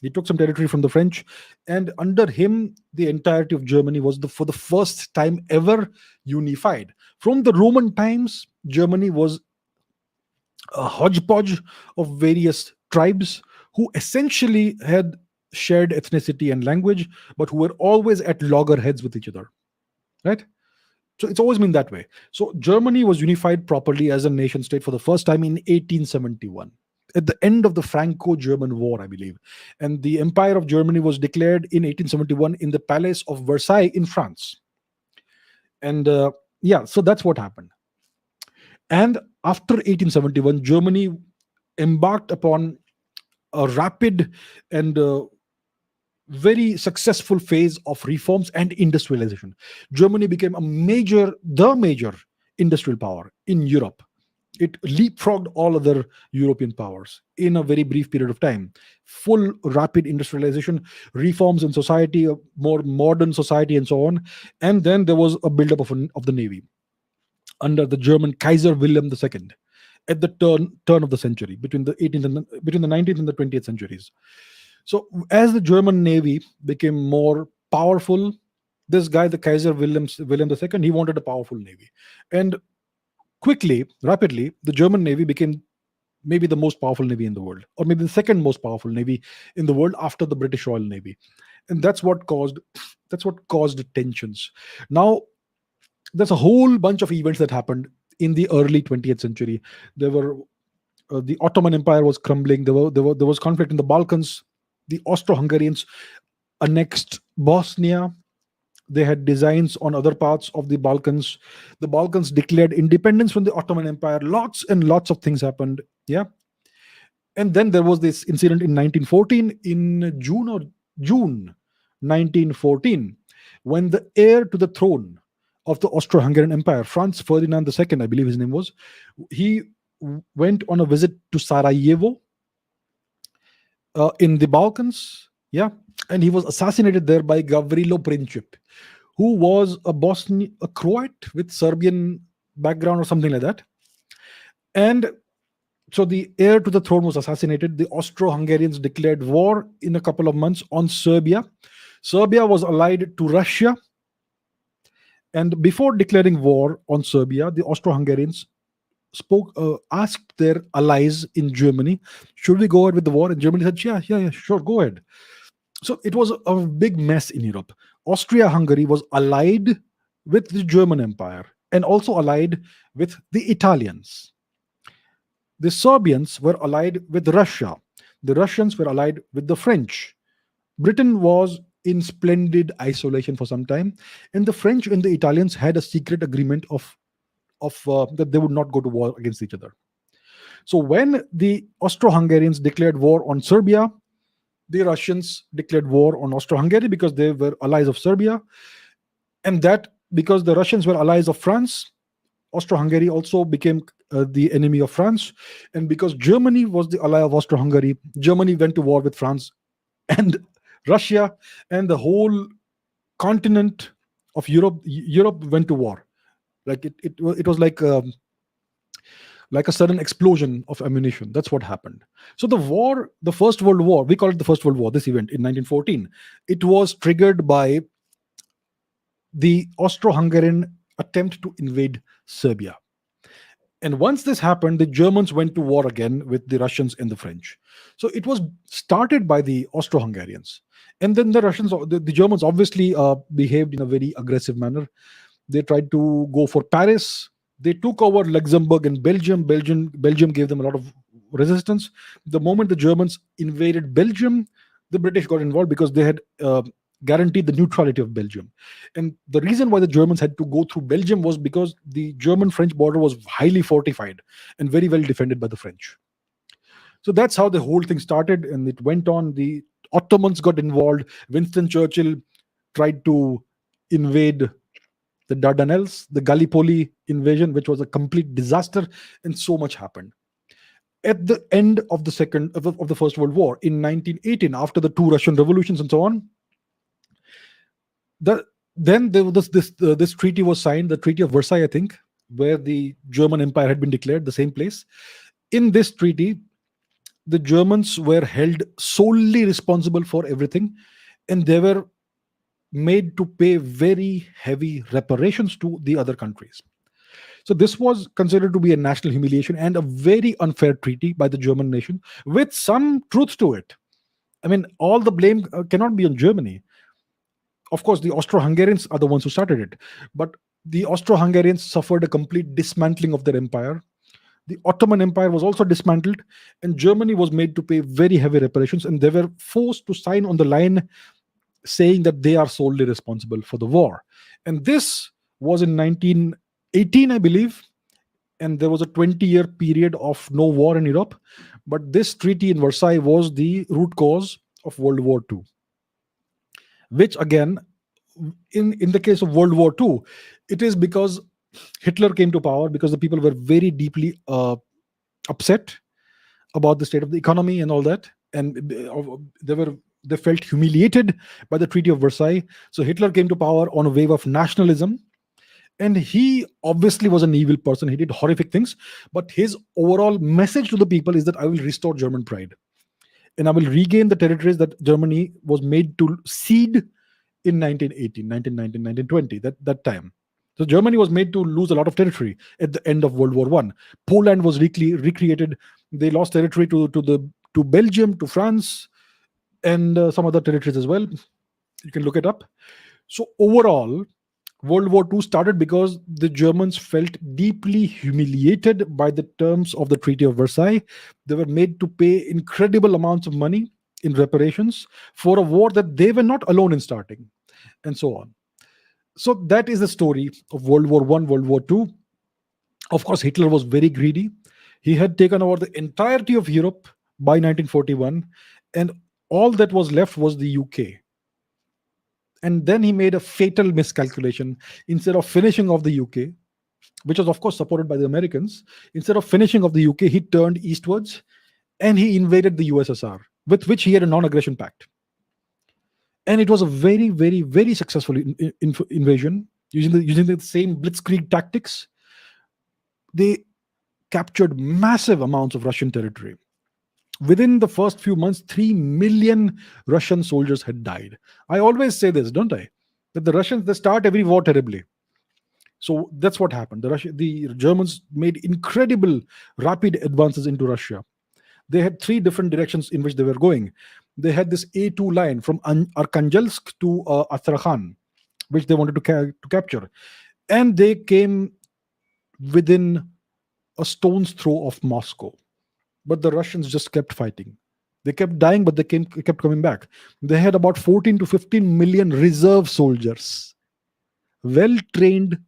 He took some territory from the French, and under him, the entirety of Germany was for the first time ever unified. From the Roman times, Germany was a hodgepodge of various tribes who essentially had shared ethnicity and language, but who were always at loggerheads with each other, right? So it's always been that way. So Germany was unified properly as a nation state for the first time in 1871, at the end of the Franco-German War, I believe. And the Empire of Germany was declared in 1871 in the Palace of Versailles in France. And yeah, so that's what happened. And after 1871, Germany embarked upon a rapid and very successful phase of reforms and industrialization. Germany became the major industrial power in Europe. It leapfrogged all other European powers in a very brief period of time. Full rapid industrialization, reforms in society, a more modern society, and so on. And then there was a buildup of the navy under the German Kaiser Wilhelm II at the turn of the century, between the 19th and the 20th centuries. So as the German navy became more powerful, this guy, the Kaiser Wilhelm II, he wanted a powerful navy. And rapidly, the German navy became maybe the most powerful navy in the world, or maybe the second most powerful navy in the world after the British Royal Navy. And that's what caused tensions. Now, there's a whole bunch of events that happened in the early 20th century. There were the Ottoman Empire was crumbling. There was conflict in the Balkans. The Austro-Hungarians annexed Bosnia. They had designs on other parts of the Balkans. The Balkans declared independence from the Ottoman Empire. Lots and lots of things happened. Yeah. And then there was this incident in 1914, in June 1914, when the heir to the throne of the Austro-Hungarian Empire, Franz Ferdinand II, I believe his name was, he went on a visit to Sarajevo in the Balkans, yeah, and he was assassinated there by Gavrilo Princip, who was a Croat with Serbian background or something like that. And so the heir to the throne was assassinated. The Austro-Hungarians declared war in a couple of months on Serbia. Serbia was allied to Russia, And before declaring war on Serbia, the Austro-Hungarians asked their allies in Germany, should we go ahead with the war? And Germany said, yeah, sure, go ahead. So it was a big mess in Europe. Austria-Hungary was allied with the German Empire and also allied with the Italians. The Serbians were allied with Russia. The Russians were allied with the French. Britain was in splendid isolation for some time, and the French and the Italians had a secret agreement of that they would not go to war against each other. So when the Austro-Hungarians declared war on Serbia, the Russians declared war on Austro-Hungary because they were allies of Serbia, and that because the Russians were allies of France, Austro-Hungary also became the enemy of France, and because Germany was the ally of Austro-Hungary, Germany went to war with France and Russia, and the whole continent of Europe went to war. Like it was like a sudden explosion of ammunition. That's what happened. So the war, the First World War, we call it the First World War, this event in 1914, it was triggered by the Austro-Hungarian attempt to invade Serbia. And once this happened, the Germans went to war again with the Russians and the French. So it was started by the Austro-Hungarians. And then the Germans obviously behaved in a very aggressive manner. They tried to go for Paris. They took over Luxembourg and Belgium. Belgium gave them a lot of resistance. The moment the Germans invaded Belgium, the British got involved because they had guaranteed the neutrality of Belgium. And the reason why the Germans had to go through Belgium was because the German-French border was highly fortified and very well defended by the French. So that's how the whole thing started, and it went on. The Ottomans got involved. Winston Churchill tried to invade the Dardanelles, the Gallipoli invasion, which was a complete disaster, and so much happened. At the end of the First World War in 1918, after the two Russian revolutions and so on, then there was this treaty was signed, the Treaty of Versailles, I think, where the German Empire had been declared, the same place. In this treaty, the Germans were held solely responsible for everything, and they were made to pay very heavy reparations to the other countries. So this was considered to be a national humiliation and a very unfair treaty by the German nation, with some truth to it. I mean, all the blame cannot be on Germany. Of course, the Austro-Hungarians are the ones who started it, but the Austro-Hungarians suffered a complete dismantling of their empire. The Ottoman Empire was also dismantled, and Germany was made to pay very heavy reparations, and they were forced to sign on the line saying that they are solely responsible for the war. And this was in 1918, I believe, and there was a 20-year period of no war in Europe. But this treaty in Versailles was the root cause of World War II, which again, in the case of World War II, it is because Hitler came to power because the people were very deeply upset about the state of the economy and all that, and they felt humiliated by the Treaty of Versailles. So Hitler came to power on a wave of nationalism, and he obviously was an evil person. He did horrific things, but his overall message to the people is that I will restore German pride, and I will regain the territories that Germany was made to cede in 1918, 1919, 1920, that time. So Germany was made to lose a lot of territory at the end of World War I. Poland was recreated. They lost territory to Belgium, to France, and some other territories as well. You can look it up. So overall, World War II started because the Germans felt deeply humiliated by the terms of the Treaty of Versailles. They were made to pay incredible amounts of money in reparations for a war that they were not alone in starting, and so on. So that is the story of World War I, World War II. Of course, Hitler was very greedy. He had taken over the entirety of Europe by 1941, and all that was left was the UK. And then he made a fatal miscalculation. Instead of finishing off the UK, which was of course supported by the Americans, instead of finishing off the UK, he turned eastwards and he invaded the USSR, with which he had a non-aggression pact. And it was a very, very, very successful invasion using the same blitzkrieg tactics. They captured massive amounts of Russian territory. Within the first few months, 3 million Russian soldiers had died. I always say this, don't I? That the Russians, they start every war terribly. So that's what happened. The Germans made incredible rapid advances into Russia. They had three different directions in which they were going. They had this A2 line from Arkhangelsk to Astrakhan, which they wanted to capture. And they came within a stone's throw of Moscow. But the Russians just kept fighting. They kept dying, but kept coming back. They had about 14 to 15 million reserve soldiers, well trained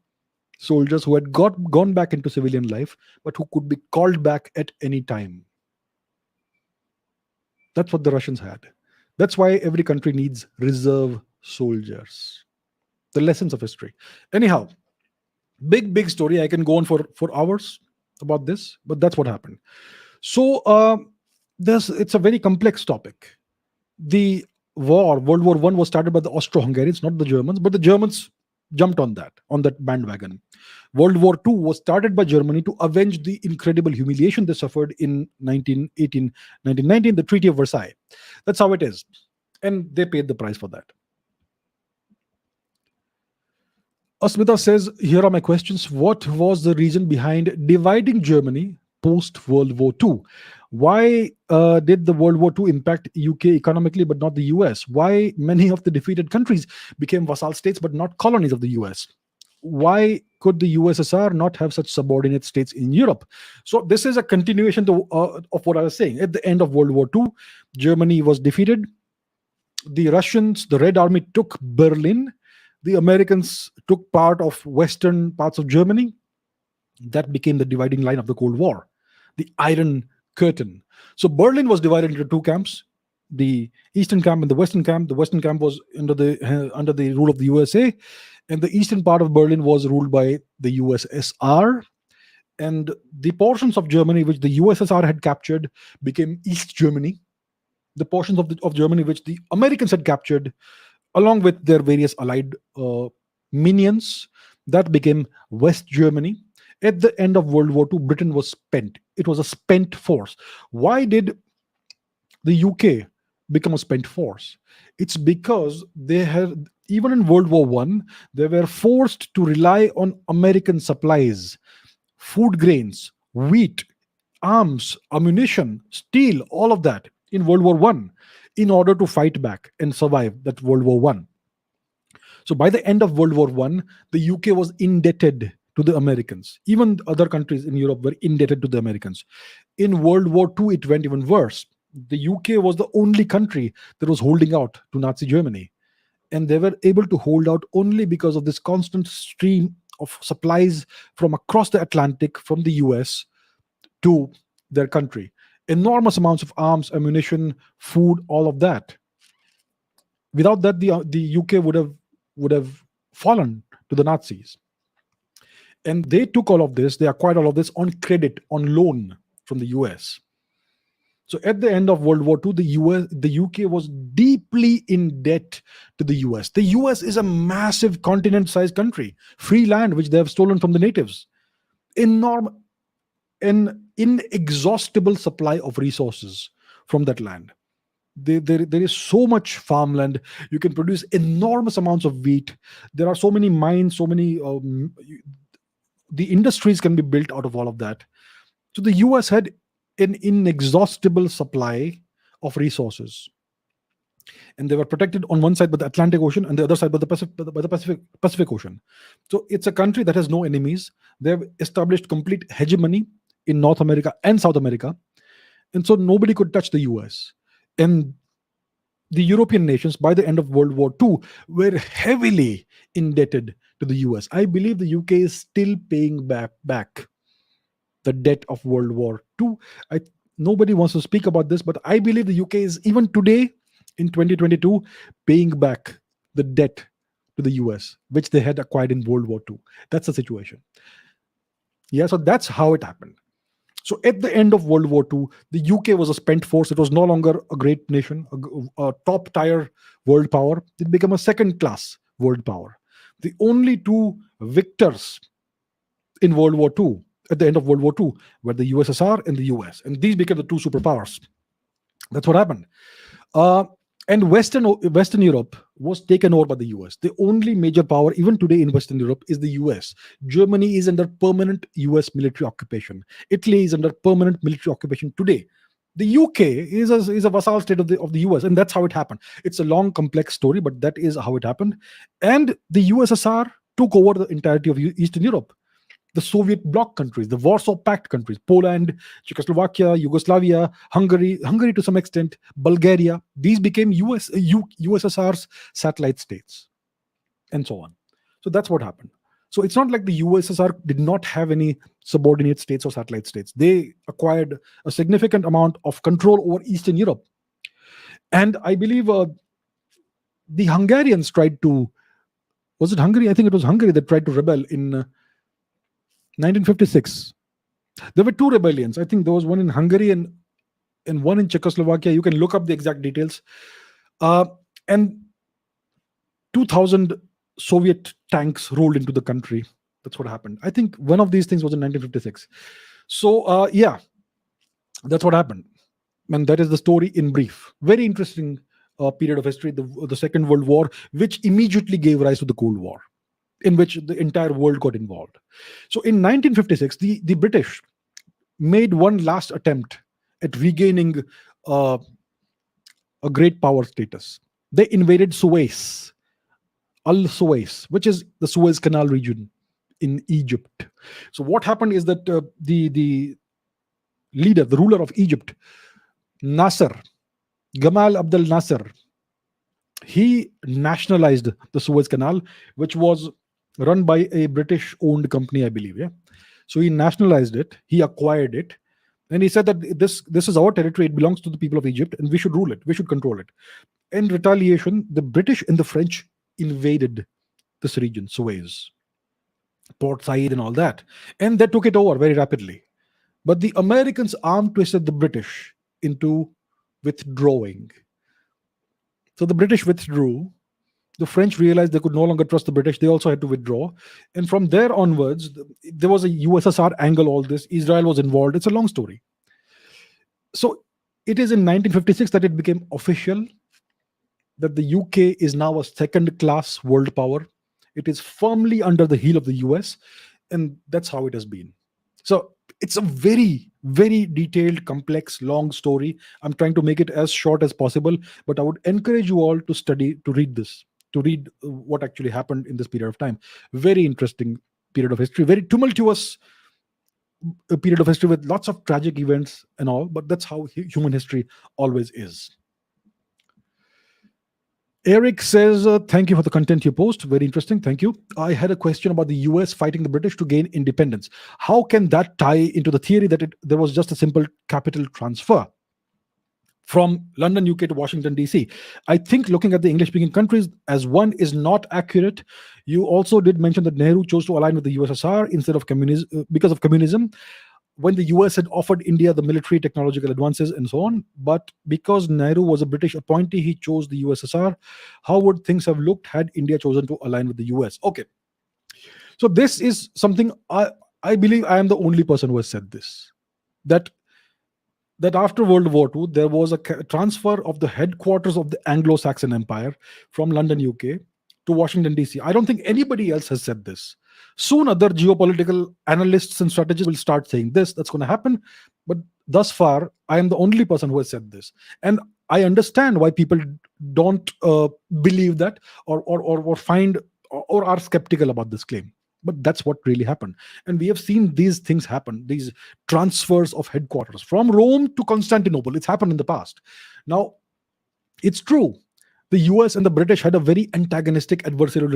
soldiers who had gone back into civilian life, but who could be called back at any time. That's what the Russians had. That's why every country needs reserve soldiers. The lessons of history. Anyhow, big story. I can go on for hours about this, but that's what happened. So it's a very complex topic. The World War One was started by the Austro-Hungarians, not the Germans, but the Germans jumped on that bandwagon. World War II was started by Germany to avenge the incredible humiliation they suffered in 1919, the Treaty of Versailles. That's how it is. And they paid the price for that. Asmita says, here are my questions. What was the reason behind dividing Germany post World War II? Why did the World War II impact UK economically but not the US? Why many of the defeated countries became vassal states but not colonies of the US? Why could the USSR not have such subordinate states in Europe? So this is a continuation of what I was saying. At the end of World War II, Germany was defeated. The Russians, the Red Army, took Berlin. The Americans took part of western parts of Germany. That became the dividing line of the Cold War, the Iron Curtain. So Berlin was divided into two camps, the eastern camp and the western camp. The western camp was under the rule of the USA, and the eastern part of Berlin was ruled by the USSR. And the portions of Germany which the USSR had captured became East Germany. The portions of Germany which the Americans had captured, along with their various allied minions, that became West Germany. At the end of World War II, Britain was spent. It was a spent force. Why did the UK become a spent force? It's because they had, even in World War I, they were forced to rely on American supplies, food grains, wheat, arms, ammunition, steel, all of that in World War I in order to fight back and survive that World War I. So by the end of World War I, the UK was indebted to the Americans. Even other countries in Europe were indebted to the Americans. In World War II, it went even worse. The UK was the only country that was holding out to Nazi Germany. And they were able to hold out only because of this constant stream of supplies from across the Atlantic, from the US to their country. Enormous amounts of arms, ammunition, food, all of that. Without that, the UK would have fallen to the Nazis. And they took all of this, they acquired all of this on credit, on loan from the US. So at the end of World War II, the UK was deeply in debt to the US. The US is a massive continent-sized country, free land which they have stolen from the natives. An inexhaustible supply of resources from that land. There is so much farmland. You can produce enormous amounts of wheat. There are so many mines, so many the industries can be built out of all of that. So the US had an inexhaustible supply of resources, and they were protected on one side by the Atlantic Ocean and the other side by the Pacific Ocean. So it's a country that has no enemies. They have established complete hegemony in North America and South America, and so nobody could touch the US. And the European nations, by the end of World War II, were heavily indebted to the US. I believe the UK is still paying back the debt of World War II. Nobody wants to speak about this, but I believe the UK is, even today in 2022, paying back the debt to the US, which they had acquired in World War II. That's the situation. Yeah, so that's how it happened. So at the end of World War II, the UK was a spent force. It was no longer a great nation, a top-tier world power. It became a second-class world power. The only two victors in World War II, at the end of World War II, were the USSR and the US. And these became the two superpowers. That's what happened. And Western Europe was taken over by the US. The only major power even today in Western Europe is the US. Germany is under permanent US military occupation. Italy is under permanent military occupation today. The UK is a vassal state of the US, and that's how it happened. It's a long, complex story, but that is how it happened. And the USSR took over the entirety of Eastern Europe. The Soviet bloc countries, the Warsaw Pact countries, Poland, Czechoslovakia, Yugoslavia, Hungary to some extent, Bulgaria, these became USSR's satellite states, and so on. So that's what happened. So it's not like the USSR did not have any subordinate states or satellite states. They acquired a significant amount of control over Eastern Europe. And I believe the Hungarians tried to, was it Hungary? I think it was Hungary that tried to rebel in 1956. There were two rebellions. I think there was one in Hungary and one in Czechoslovakia. You can look up the exact details. And 2,000 Soviet tanks rolled into the country. That's what happened. I think one of these things was in 1956. So, yeah, that's what happened. And that is the story in brief. Very interesting period of history, the Second World War, which immediately gave rise to the Cold War, in which the entire world got involved. So in 1956, the British made one last attempt at regaining a great power status. They invaded Suez, Al-Suez, which is the Suez Canal region in Egypt. So what happened is that the leader, the ruler of Egypt, Nasser, Gamal Abdel Nasser, he nationalized the Suez Canal, which was run by a British-owned company, I believe. Yeah, so he nationalized it, he acquired it, and he said that this is our territory. It belongs to the people of Egypt, and we should rule it. We should control it. In retaliation, the British and the French invaded this region, Suez, Port Said, and all that, and they took it over very rapidly. But the Americans arm twisted the British into withdrawing. So the British withdrew. The French realized they could no longer trust the British. They also had to withdraw. And from there onwards, there was a USSR angle, all this. Israel was involved. It's a long story. So it is in 1956 that it became official that the UK is now a second class world power. It is firmly under the heel of the US. And that's how it has been. So it's a very, very detailed, complex, long story. I'm trying to make it as short as possible, but I would encourage you all to study, to read this, to read what actually happened in this period of time. Very interesting period of history, very tumultuous period of history with lots of tragic events and all, but that's how human history always is. Eric says, thank you for the content you post. Very interesting. Thank you. I had a question about the US fighting the British to gain independence. How can that tie into the theory that there was just a simple capital transfer from London, UK to Washington, DC? I think looking at the English-speaking countries as one is not accurate. You also did mention that Nehru chose to align with the USSR instead of communism because of communism, when the US had offered India the military technological advances and so on. But because Nehru was a British appointee, he chose the USSR. How would things have looked had India chosen to align with the US? Okay. So this is something I believe I am the only person who has said this. That after World War II, there was a transfer of the headquarters of the Anglo-Saxon Empire from London, UK to Washington, DC. I don't think anybody else has said this. Soon other geopolitical analysts and strategists will start saying this, that's going to happen. But thus far, I am the only person who has said this. And I understand why people don't believe that or find or are skeptical about this claim. But that's what really happened. And we have seen these things happen, these transfers of headquarters from Rome to Constantinople. It's happened in the past. Now, it's true. The US and the British had a very antagonistic adversarial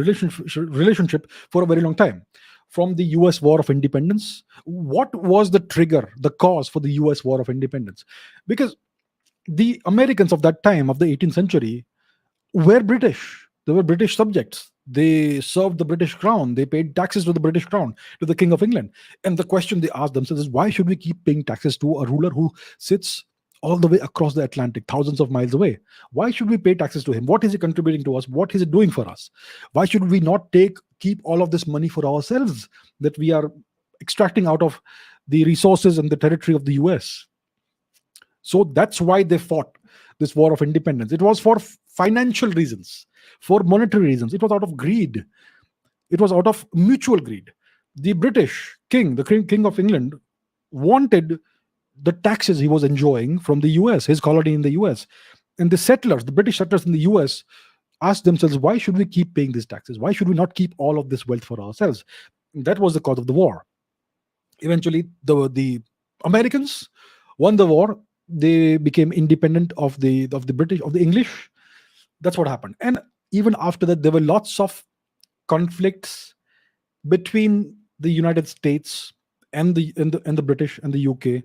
relationship for a very long time. From the US War of Independence, what was the trigger, the cause for the US War of Independence? Because the Americans of that time, of the 18th century, were British. They were British subjects. They served the British crown. They paid taxes to the British crown, to the King of England. And the question they asked themselves is, why should we keep paying taxes to a ruler who sits all the way across the Atlantic, thousands of miles away? Why should we pay taxes to him? What is he contributing to us? What is it doing for us? Why should we not keep all of this money for ourselves that we are extracting out of the resources and the territory of the US? So that's why they fought this war of independence. It was for financial reasons, for monetary reasons. It was out of greed. It was out of mutual greed. The British king, the king of England, wanted the taxes he was enjoying from the US, his colony in the US. And the settlers, the British settlers in the US, asked themselves, why should we keep paying these taxes? Why should we not keep all of this wealth for ourselves? That was the cause of the war. Eventually, the Americans won the war. They became independent of the British, of the English. That's what happened. And even after that, there were lots of conflicts between the United States and the British and the UK,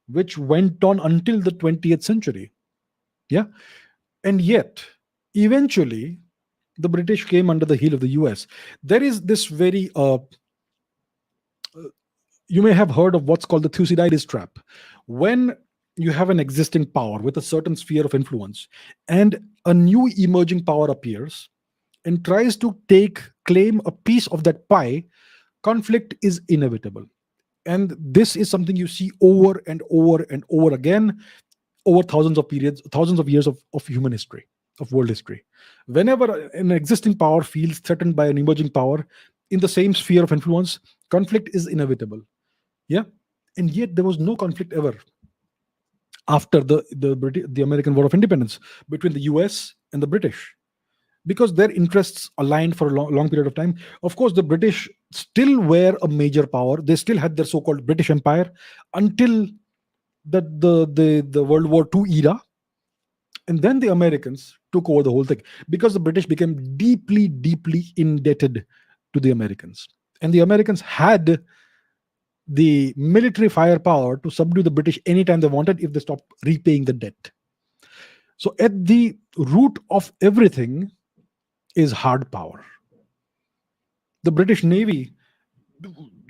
which went on until the 20th century. Yeah, and yet eventually the British came under the heel of the US. There is this very you may have heard of what's called the Thucydides trap. When you have an existing power with a certain sphere of influence, and a new emerging power appears and tries to claim a piece of that pie, conflict is inevitable. And this is something you see over and over and over again, over thousands of periods, thousands of years of human history, of world history. Whenever an existing power feels threatened by an emerging power in the same sphere of influence, conflict is inevitable. Yeah. And yet there was no conflict ever after the American War of Independence between the US and the British, because their interests aligned for a long period of time. Of course, the British still were a major power. They still had their so-called British Empire until the World War II era. And then the Americans took over the whole thing because the British became deeply, deeply indebted to the Americans. And the Americans had the military firepower to subdue the British anytime they wanted if they stopped repaying the debt. So at the root of everything is hard power. The British Navy,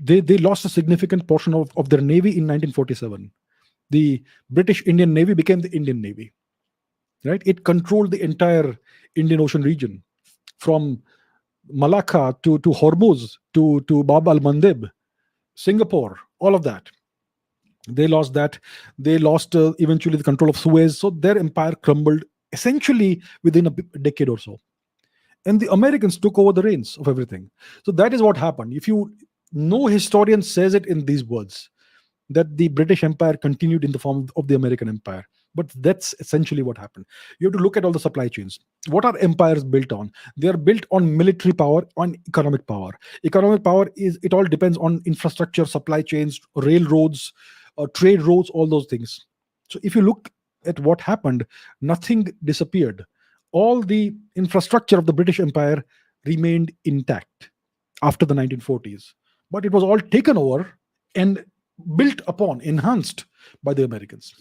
they lost a significant portion of their navy in 1947. The British Indian Navy became the Indian Navy, right? It controlled the entire Indian Ocean region, from Malacca to Hormuz to Bab al-Mandeb, Singapore, all of that. They lost that. They lost eventually the control of Suez. So their empire crumbled essentially within a decade or so. And the Americans took over the reins of everything. So that is what happened. If you, no historian says it in these words, that the British Empire continued in the form of the American Empire. But that's essentially what happened. You have to look at all the supply chains. What are empires built on? They are built on military power, on economic power. Economic power is, it all depends on infrastructure, supply chains, railroads, trade roads, all those things. So if you look at what happened, nothing disappeared. All the infrastructure of the British Empire remained intact after the 1940s. But it was all taken over and built upon, enhanced by the Americans.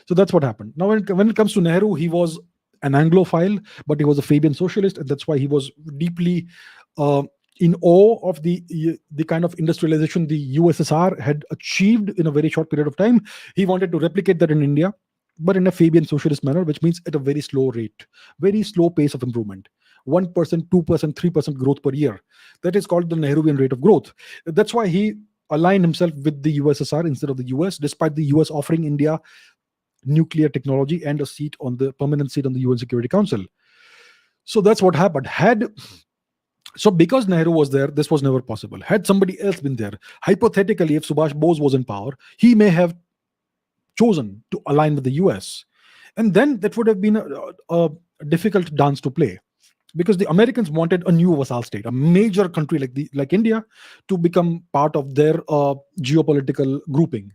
So that's what happened. Now, when it comes to Nehru, he was an Anglophile, but he was a Fabian socialist, and that's why he was deeply in awe of the kind of industrialization the USSR had achieved in a very short period of time. He wanted to replicate that in India, but in a Fabian socialist manner, which means at a very slow rate, very slow pace of improvement. 1%, 2%, 3% growth per year. That is called the Nehruvian rate of growth. That's why he aligned himself with the USSR instead of the US, despite the US offering India nuclear technology and a permanent seat on the UN Security Council. So that's what happened. So because Nehru was there, this was never possible. Had somebody else been there, hypothetically, if Subhash Bose was in power, he may have chosen to align with the US. And then that would have been a difficult dance to play, because the Americans wanted a new vassal state, a major country like India, to become part of their geopolitical grouping.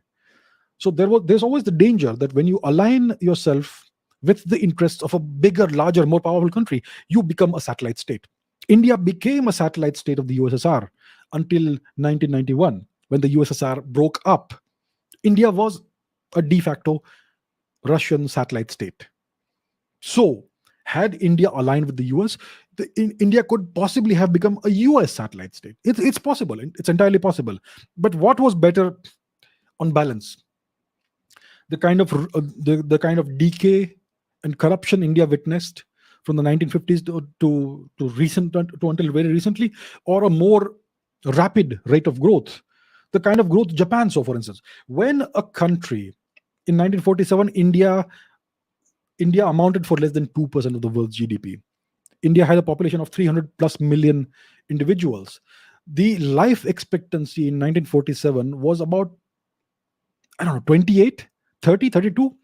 So there's always the danger that when you align yourself with the interests of a bigger, larger, more powerful country, you become a satellite state. India became a satellite state of the USSR until 1991, when the USSR broke up. India was a de facto Russian satellite state. So had India aligned with the US, India could possibly have become a US satellite state. It's possible. It's entirely possible. But what was better on balance? The kind of decay and corruption India witnessed from the 1950s to until very recently, or a more rapid rate of growth, the kind of growth Japan saw, for instance. When a country in 1947, India India amounted for less than 2% of the world's GDP. India had a population of 300 plus million individuals. The life expectancy in 1947 was about, I don't know, 28, 30, 32,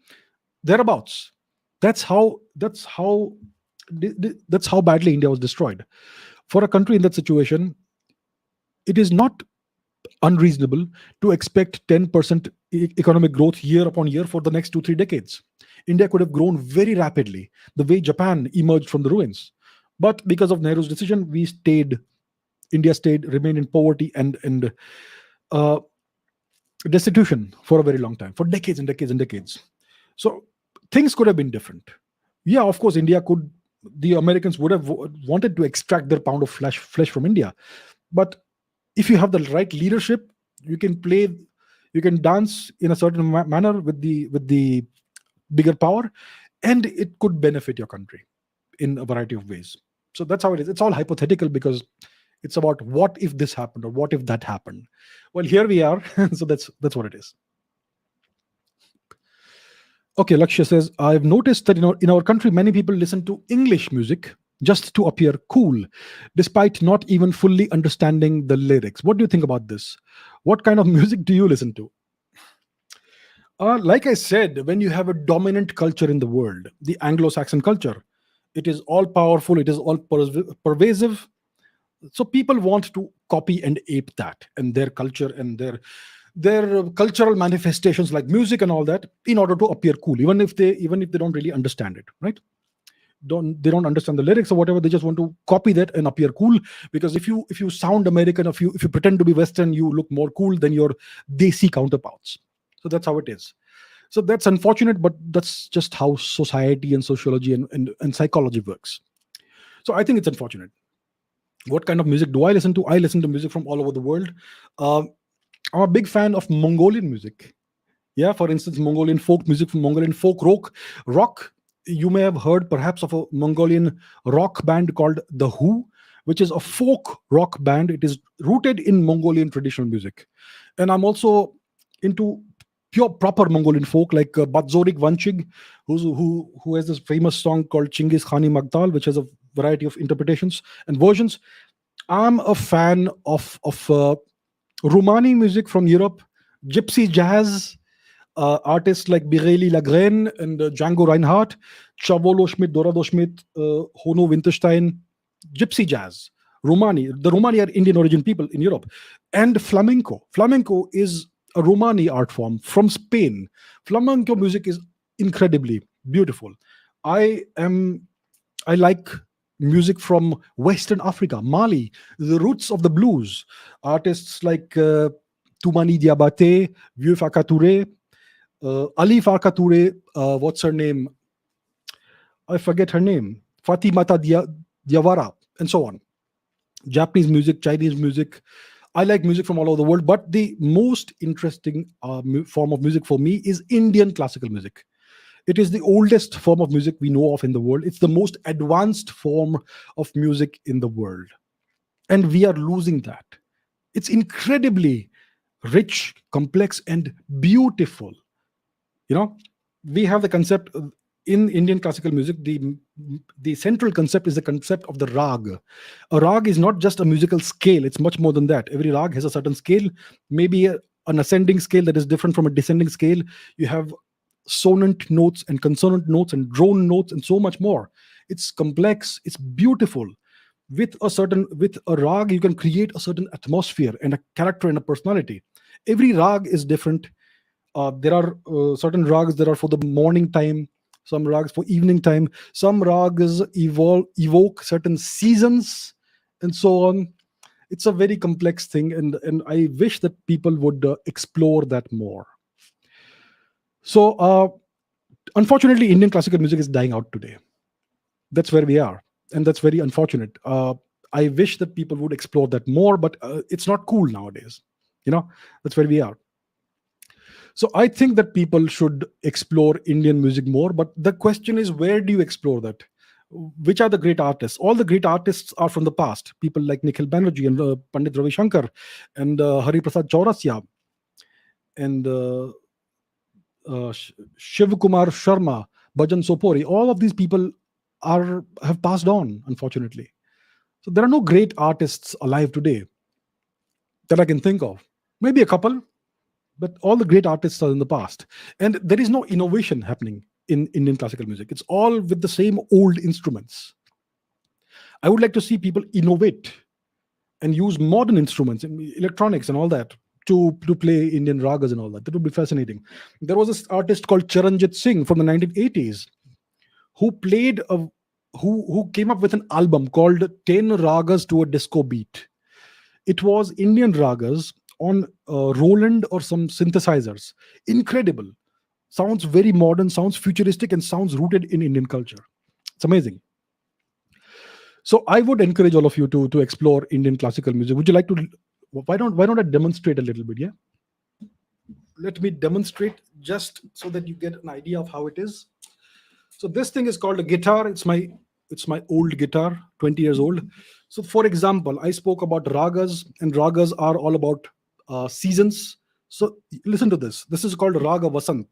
thereabouts. That's how badly India was destroyed. For a country in that situation, it is not unreasonable to expect 10% economic growth year upon year for the next 2 3 decades. India could have grown very rapidly, the way Japan emerged from the ruins. But because of Nehru's decision, India remained in poverty and uh, destitution for a very long time, for decades and decades and decades. So things could have been different. Yeah, of course, the Americans would have wanted to extract their pound of flesh from India. But if you have the right leadership, you can play, you can dance in a certain manner with the bigger power, and it could benefit your country in a variety of ways. So that's how it is. It's all hypothetical because it's about what if this happened or what if that happened. Well, here we are. So that's what it is. Okay, Lakshya says, I've noticed that in our country, many people listen to English music just to appear cool, despite not even fully understanding the lyrics. What do you think about this? What kind of music do you listen to? Like I said, when you have a dominant culture in the world, the Anglo-Saxon culture, it is all powerful, it is all pervasive. So people want to copy and ape that and their culture and their cultural manifestations like music and all that in order to appear cool, even if they don't really understand it, right? They don't understand the lyrics or whatever, they just want to copy that and appear cool. Because if you sound American, if you pretend to be Western, you look more cool than your desi counterparts. So that's how it is. So that's unfortunate, but that's just how society and sociology and psychology works. So I think it's unfortunate. What kind of music do I listen to? I listen to music from all over the world. uh, I'm a big fan of Mongolian music. Yeah, for instance, Mongolian folk music, from Mongolian folk rock. You may have heard perhaps of a Mongolian rock band called The Who, which is a folk rock band. It is rooted in Mongolian traditional music. And I'm also into pure proper Mongolian folk like Batzorik Vanchig, who has this famous song called Chinggis Khani Magdal, which has a variety of interpretations and versions. I'm a fan of Romani music from Europe, gypsy jazz, artists like Bireli Lagren and Django Reinhardt, Chavolo Schmidt, Dorado Schmidt, Hono Winterstein, gypsy jazz, Romani. The Romani are Indian origin people in Europe. And flamenco. Flamenco is a Romani art form from Spain. Flamenco music is incredibly beautiful. I am I like music from Western Africa, Mali, the roots of the blues. Artists like Toumani Diabate, Vieux Fakatouré, Ali Farka what's her name? I forget her name. Fatimata Diawara, and so on. Japanese music, Chinese music. I like music from all over the world, but the most interesting form of music for me is Indian classical music. It is the oldest form of music we know of in the world. It's the most advanced form of music in the world. And we are losing that. It's incredibly rich, complex, and beautiful. You know, we have the concept in Indian classical music. The central concept is the concept of the rag. A rag is not just a musical scale, it's much more than that. Every rag has a certain scale, maybe an ascending scale that is different from a descending scale. You have sonant notes and consonant notes and drone notes and so much more. It's complex, it's beautiful. With a rag, you can create a certain atmosphere and a character and a personality. Every rag is different. There are certain rags that are for the morning time, some rags for evening time, some rags evoke certain seasons, and so on. It's a very complex thing, and I wish that people would explore that more. So unfortunately, Indian classical music is dying out today. That's where we are, and that's very unfortunate. I wish that people would explore that more, but it's not cool nowadays. That's where we are. So I think that people should explore Indian music more. But the question is, where do you explore that? Which are the great artists? All the great artists are from the past. People like Nikhil Banerjee and Pandit Ravi Shankar and Hari Prasad Chaurasia and Shiv Kumar Sharma, Bhajan Sopori, all of these people have passed on, unfortunately. So there are no great artists alive today that I can think of. Maybe a couple, but all the great artists are in the past. And there is no innovation happening in Indian classical music. It's all with the same old instruments. I would like to see people innovate and use modern instruments and electronics and all that to play Indian ragas and all that. That would be fascinating. There was this artist called Charanjit Singh from the 1980s who played a who came up with an album called 10 Ragas to a Disco Beat. It was Indian ragas on Roland or some synthesizers. Incredible. Sounds very modern, sounds futuristic, and sounds rooted in Indian culture. It's amazing. So I would encourage all of you to explore Indian classical music. Would you like to? Why don't I demonstrate a little bit? Yeah. Let me demonstrate just so that you get an idea of how it is. So this thing is called a guitar. It's my old guitar, 20 years old. So for example, I spoke about ragas, and ragas are all about seasons. So listen to this. This is called Raga Vasant.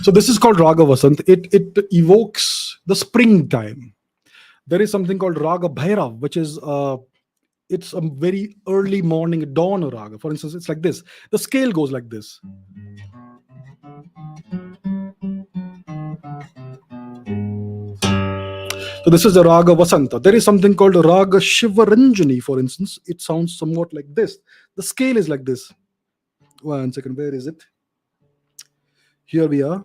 So this is called Raga Vasant. It evokes the springtime. There is something called Raga Bhairav, which is it's a very early morning dawn raga. For instance, it's like this. The scale goes like this. So this is a Raga Vasanta. There is something called Raga Shivaranjani, for instance. It sounds somewhat like this. The scale is like this. 1 second, where is it? Here we are.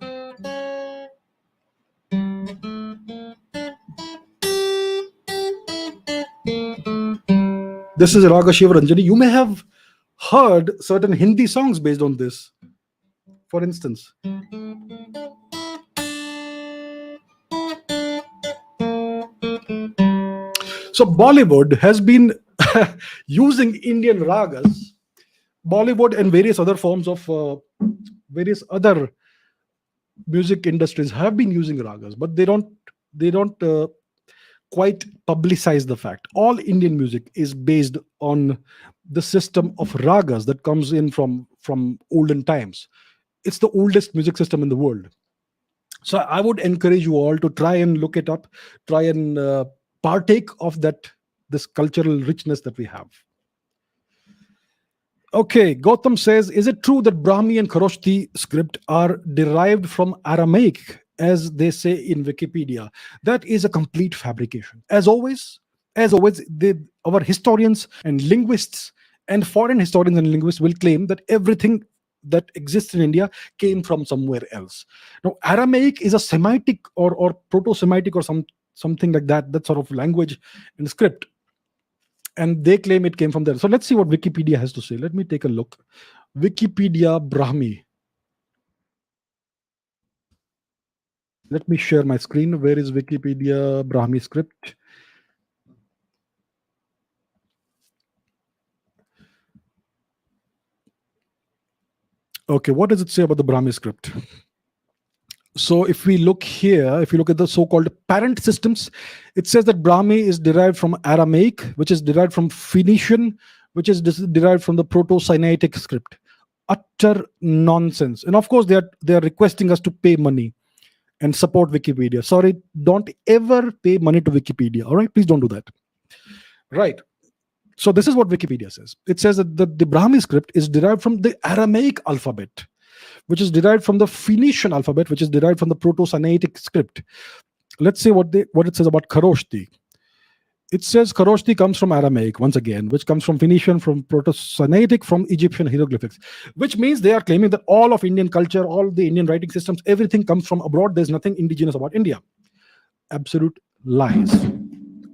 This is Raga Shivaranjani. You may have heard certain Hindi songs based on this. For instance, so Bollywood has been using Indian ragas. Bollywood and various other forms of various other music industries have been using ragas, but they don't quite publicize the fact. All Indian music is based on the system of ragas that comes in from olden times. It's the oldest music system in the world. So I would encourage you all to try and look it up, try and partake of this cultural richness that we have. Okay, Gautam says, is it true that Brahmi and Kharoshthi script are derived from Aramaic, as they say in Wikipedia? That is a complete fabrication. As always, our historians and linguists and foreign historians and linguists will claim that everything that exists in India came from somewhere else. Now, Aramaic is a Semitic or Proto-Semitic or something like that sort of language and script. And they claim it came from there. So let's see what Wikipedia has to say. Let me take a look. Wikipedia Brahmi. Let me share my screen. Where is Wikipedia Brahmi script? Okay, what does it say about the Brahmi script? So if we look here, if you look at the so-called parent systems, it says that Brahmi is derived from Aramaic, which is derived from Phoenician, which is derived from the Proto-Sinaitic script. Utter nonsense. And of course, they are requesting us to pay money and support Wikipedia. Sorry, don't ever pay money to Wikipedia. All right, please don't do that. Right. So this is what Wikipedia says. It says that the Brahmi script is derived from the Aramaic alphabet, which is derived from the Phoenician alphabet, which is derived from the Proto-Sinaitic script. Let's see what it says about Kharoshthi. It says Kharoshthi comes from Aramaic, once again, which comes from Phoenician, from Proto-Sinaitic, from Egyptian hieroglyphics, which means they are claiming that all of Indian culture, all the Indian writing systems, everything comes from abroad. There's nothing indigenous about India. Absolute lies.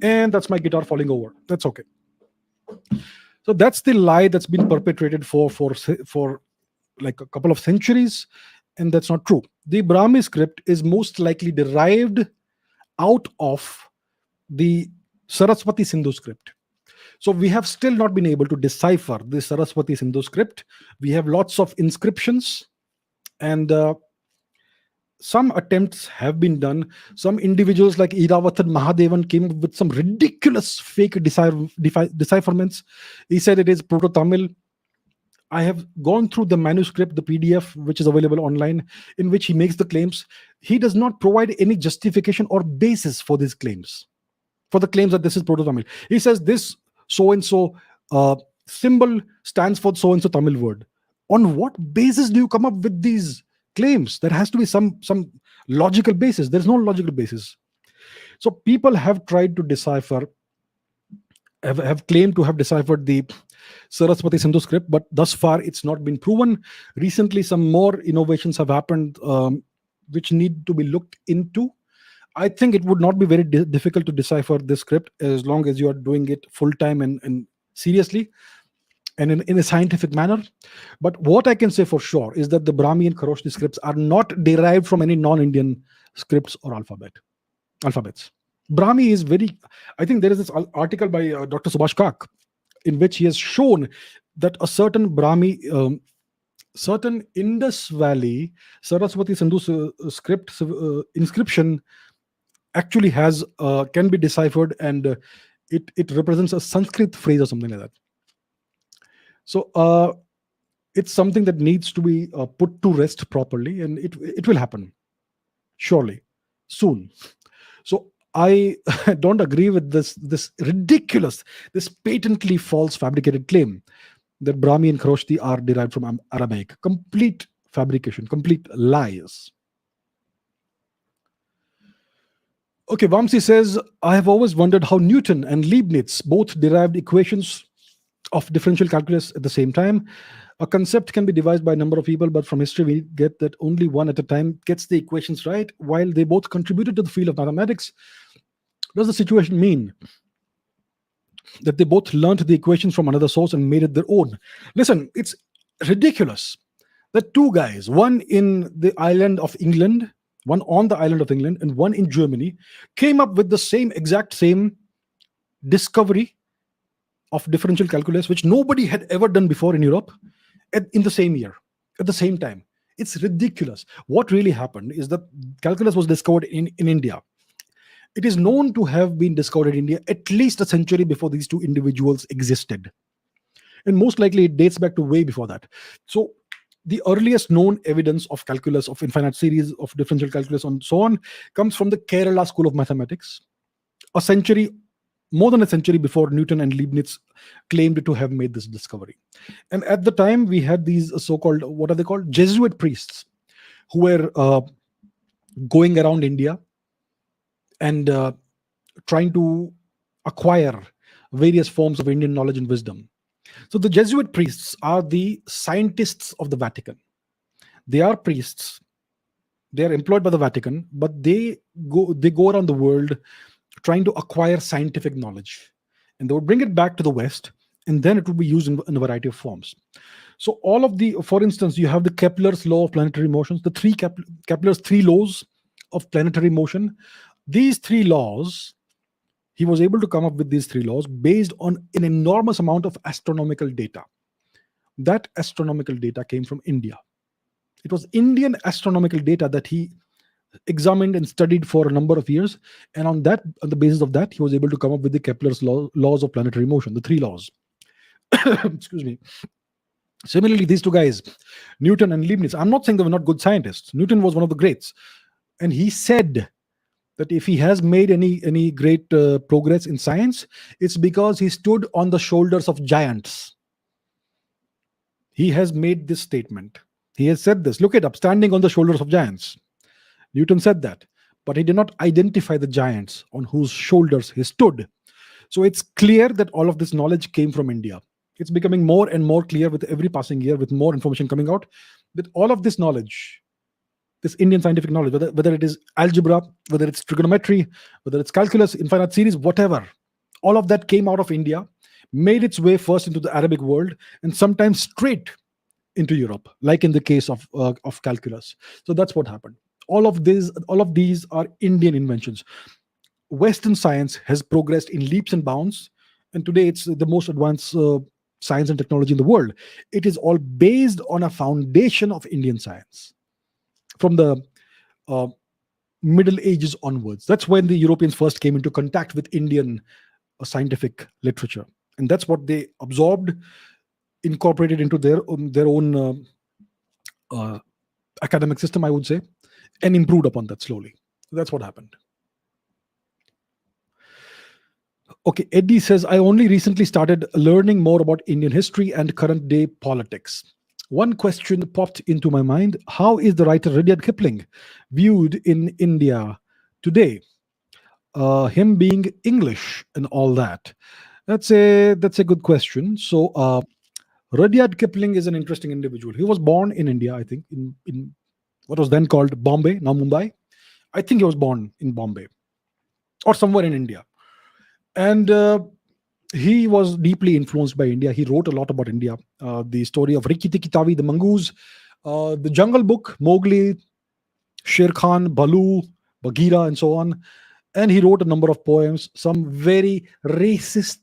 And that's my guitar falling over. That's okay. So that's the lie that's been perpetrated for like a couple of centuries, and that's not true. The Brahmi script is most likely derived out of the Saraswati Sindhu script. So we have still not been able to decipher the Saraswati Sindhu script. We have lots of inscriptions, and Some attempts have been done. Some individuals like Iravathar Mahadevan came up with some ridiculous fake decipherments. He said it is Proto Tamil. I have gone through the manuscript, the PDF, which is available online, in which he makes the claims. He does not provide any justification or basis for these claims, for the claims that this is Proto Tamil. He says this so and so symbol stands for so and so Tamil word. On what basis do you come up with these claims? There has to be some logical basis. There's no logical basis. So people have tried to decipher, have claimed to have deciphered the Saraswati Sindhu script, but thus far it's not been proven. Recently, some more innovations have happened, which need to be looked into. I think it would not be very difficult to decipher this script as long as you are doing it full time and seriously and in a scientific manner. But what I can say for sure is that the Brahmi and Kharoshthi scripts are not derived from any non-Indian scripts or alphabets. Brahmi is very. I think there is this article by Dr. Subhash Kak in which he has shown that a certain Brahmi, certain Indus Valley Saraswati Sindhu script inscription actually has can be deciphered, and it represents a Sanskrit phrase or something like that. So it's something that needs to be put to rest properly, and it will happen surely soon. So I don't agree with this ridiculous, this patently false fabricated claim that Brahmi and Kharoshthi are derived from Aramaic. Complete fabrication, complete lies. Okay, Vamsi says, I have always wondered how Newton and Leibniz both derived equations of differential calculus at the same time. A concept can be devised by a number of people, but from history we get that only one at a time gets the equations right, while they both contributed to the field of mathematics. Does the situation mean that they both learned the equations from another source and made it their own? Listen, it's ridiculous that two guys, one in the island of England, one on the island of England, and one in Germany, came up with the exact same discovery of differential calculus, which nobody had ever done before in Europe, in the same year, at the same time. It's ridiculous. What really happened is that calculus was discovered in India. It is known to have been discovered in India at least a century before these two individuals existed. And most likely it dates back to way before that. So the earliest known evidence of calculus, of infinite series, of differential calculus, and so on, comes from the Kerala School of Mathematics, more than a century before Newton and Leibniz claimed to have made this discovery. And at the time, we had these so-called, what are they called? Jesuit priests, who were going around India and trying to acquire various forms of Indian knowledge and wisdom. So the Jesuit priests are the scientists of the Vatican. They are priests. They are employed by the Vatican, but they go around the world trying to acquire scientific knowledge. And they would bring it back to the West, and then it would be used in a variety of forms. So all of for instance, you have the Kepler's law of planetary motions, Kepler's three laws of planetary motion. These three laws, he was able to come up with these three laws based on an enormous amount of astronomical data. That astronomical data came from India. It was Indian astronomical data that he examined and studied for a number of years, and on the basis of that, he was able to come up with the Kepler's laws of planetary motion, the three laws. Excuse me. Similarly, these two guys, Newton and Leibniz, I'm not saying they were not good scientists. Newton was one of the greats, and he said that if he has made any great progress in science, it's because he stood on the shoulders of giants. He has made this statement. He has said this. Look it up, standing on the shoulders of giants. Newton said that, but he did not identify the giants on whose shoulders he stood. So it's clear that all of this knowledge came from India. It's becoming more and more clear with every passing year, with more information coming out, that all of this knowledge, this Indian scientific knowledge, whether it is algebra, whether it's trigonometry, whether it's calculus, infinite series, whatever, all of that came out of India, made its way first into the Arabic world, and sometimes straight into Europe, like in the case of calculus. So that's what happened. All of these are Indian inventions. Western science has progressed in leaps and bounds, and today it's the most advanced science and technology in the world. It is all based on a foundation of Indian science. From the uh, Middle Ages onwards. That's when the Europeans first came into contact with Indian scientific literature, and that's what they absorbed, incorporated into their own uh, academic system, I would say, and improved upon that slowly. That's what happened. Okay, Eddie says, I only recently started learning more about Indian history and current day politics. One question popped into my mind: how is the writer Rudyard Kipling viewed in India today? Him being English and all that. That's a good question. So, Rudyard Kipling is an interesting individual. He was born in India, I think, in what was then called Bombay, now Mumbai. I think he was born in Bombay or somewhere in India. And he was deeply influenced by India. He wrote a lot about India. The story of Riki Tiki Tavi, the Mongoose, the Jungle Book, Mowgli, Sher Khan, Balu, Bagheera, and so on. And he wrote a number of poems, some very racist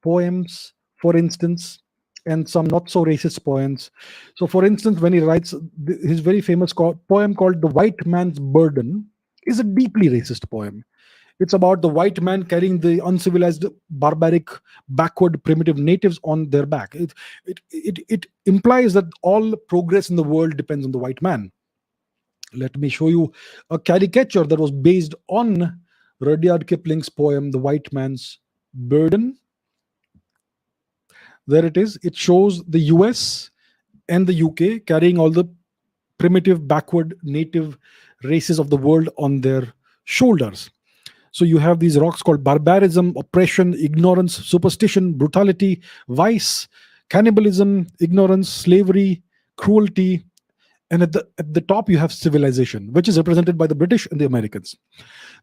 poems, for instance, and some not so racist poems. So, for instance, when he writes his very famous poem called The White Man's Burden, is a deeply racist poem. It's about the white man carrying the uncivilized, barbaric, backward, primitive natives on their back. It implies that all progress in the world depends on the white man. Let me show you a caricature that was based on Rudyard Kipling's poem, The White Man's Burden. There it is. It shows the US and the UK carrying all the primitive, backward, native races of the world on their shoulders. So you have these rocks called barbarism, oppression, ignorance, superstition, brutality, vice, cannibalism, ignorance, slavery, cruelty, and at the top you have civilization, which is represented by the British and the Americans.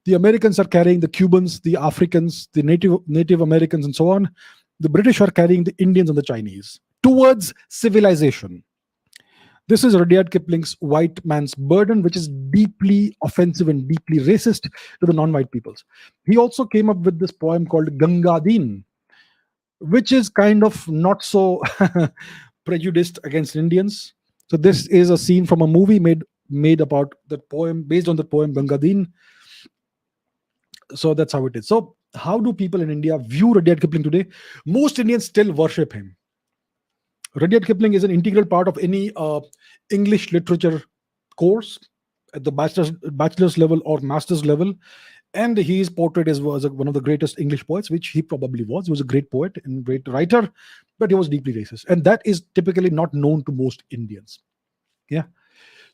The Americans are carrying the Cubans, the Africans, the Native Americans, and so on. The British are carrying the Indians and the Chinese towards civilization. This is Rudyard Kipling's White Man's Burden, which is deeply offensive and deeply racist to the non-white peoples. He also came up with this poem called Gangadin, which is kind of not so prejudiced against Indians. So this is a scene from a movie made about that poem, based on the poem Gangadin. So that's how it is. So how do people in India view Rudyard Kipling today? Most Indians still worship him. Rudyard Kipling is an integral part of any English literature course at the bachelor's level or master's level. And he is portrayed as one of the greatest English poets, which he probably was. He was a great poet and great writer, but he was deeply racist. And that is typically not known to most Indians. Yeah.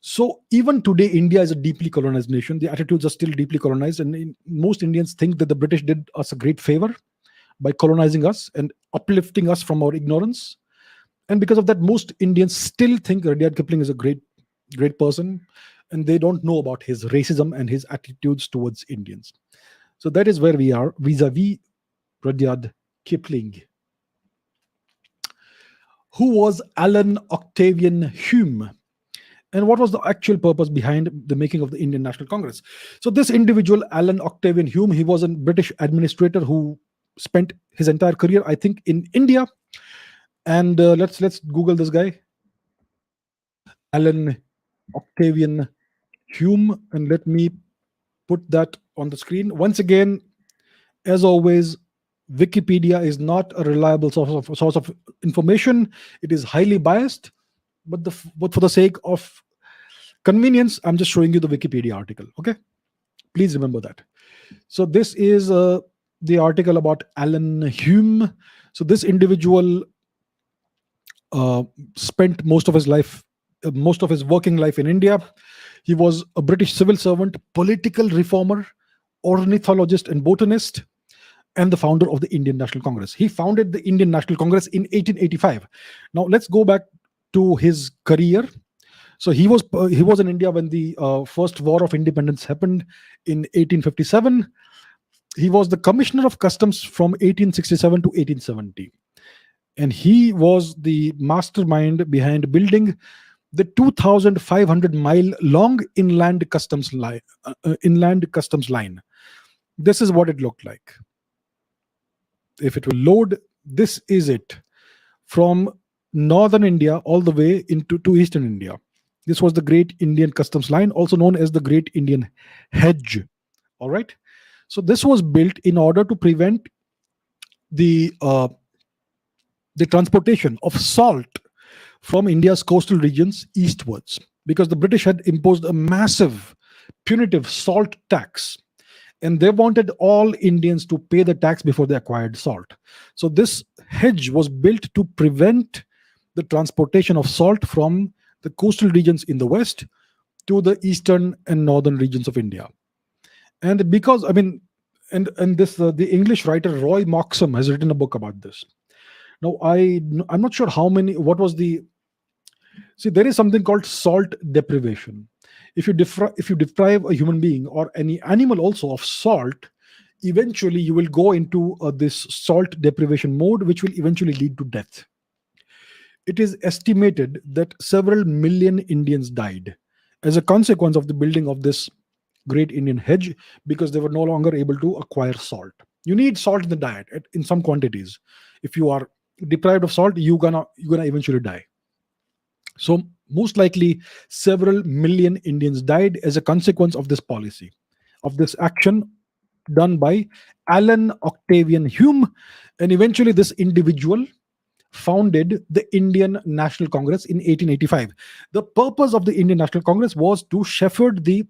So even today, India is a deeply colonized nation. The attitudes are still deeply colonized. And most Indians think that the British did us a great favor by colonizing us and uplifting us from our ignorance. And because of that, most Indians still think Rudyard Kipling is a great person, and they don't know about his racism and his attitudes towards Indians. So that is where we are vis-a-vis Rudyard Kipling. Who was Alan Octavian Hume? And what was the actual purpose behind the making of the Indian National Congress? So this individual, Alan Octavian Hume, he was a British administrator who spent his entire career, I think, in India. And let's Google this guy, Alan Octavian Hume, and let me put that on the screen. Once again, as always, Wikipedia is not a reliable source of information. It is highly biased, but for the sake of convenience, I'm just showing you the Wikipedia article. Okay, please remember that. So this is the article about Alan Hume. So this individual spent most of his working life in India. He was a British civil servant, political reformer, ornithologist and botanist, and the founder of the Indian National Congress. He founded the Indian National Congress in 1885. Now let's go back to his career. So he was in India when the first War of Independence happened in 1857. He was the Commissioner of Customs from 1867 to 1870. And he was the mastermind behind building the 2,500-mile long inland customs line. This is what it looked like. If it will load, this is it, from northern India all the way to eastern India. This was the Great Indian Customs Line, also known as the Great Indian Hedge. All right. So this was built in order to prevent the uh, the transportation of salt from India's coastal regions eastwards, because the British had imposed a massive punitive salt tax, and they wanted all Indians to pay the tax before they acquired salt. So this hedge was built to prevent the transportation of salt from the coastal regions in the west to the eastern and northern regions of India. And because I mean, and this the English writer Roy Moxham has written a book about this. Now I'm not sure how many. What was the See, there is something called salt deprivation. If you deprive a human being or any animal also of salt, eventually you will go into this salt deprivation mode, which will eventually lead to death. It is estimated that several million Indians died as a consequence of the building of this Great Indian Hedge, because they were no longer able to acquire salt. You need salt in the diet in some quantities. If you are deprived of salt, you're gonna eventually die. So most likely, several million Indians died as a consequence of this policy, of this action done by Alan Octavian Hume, and eventually this individual founded the Indian National Congress in 1885. The purpose of the Indian National Congress was to shepherd the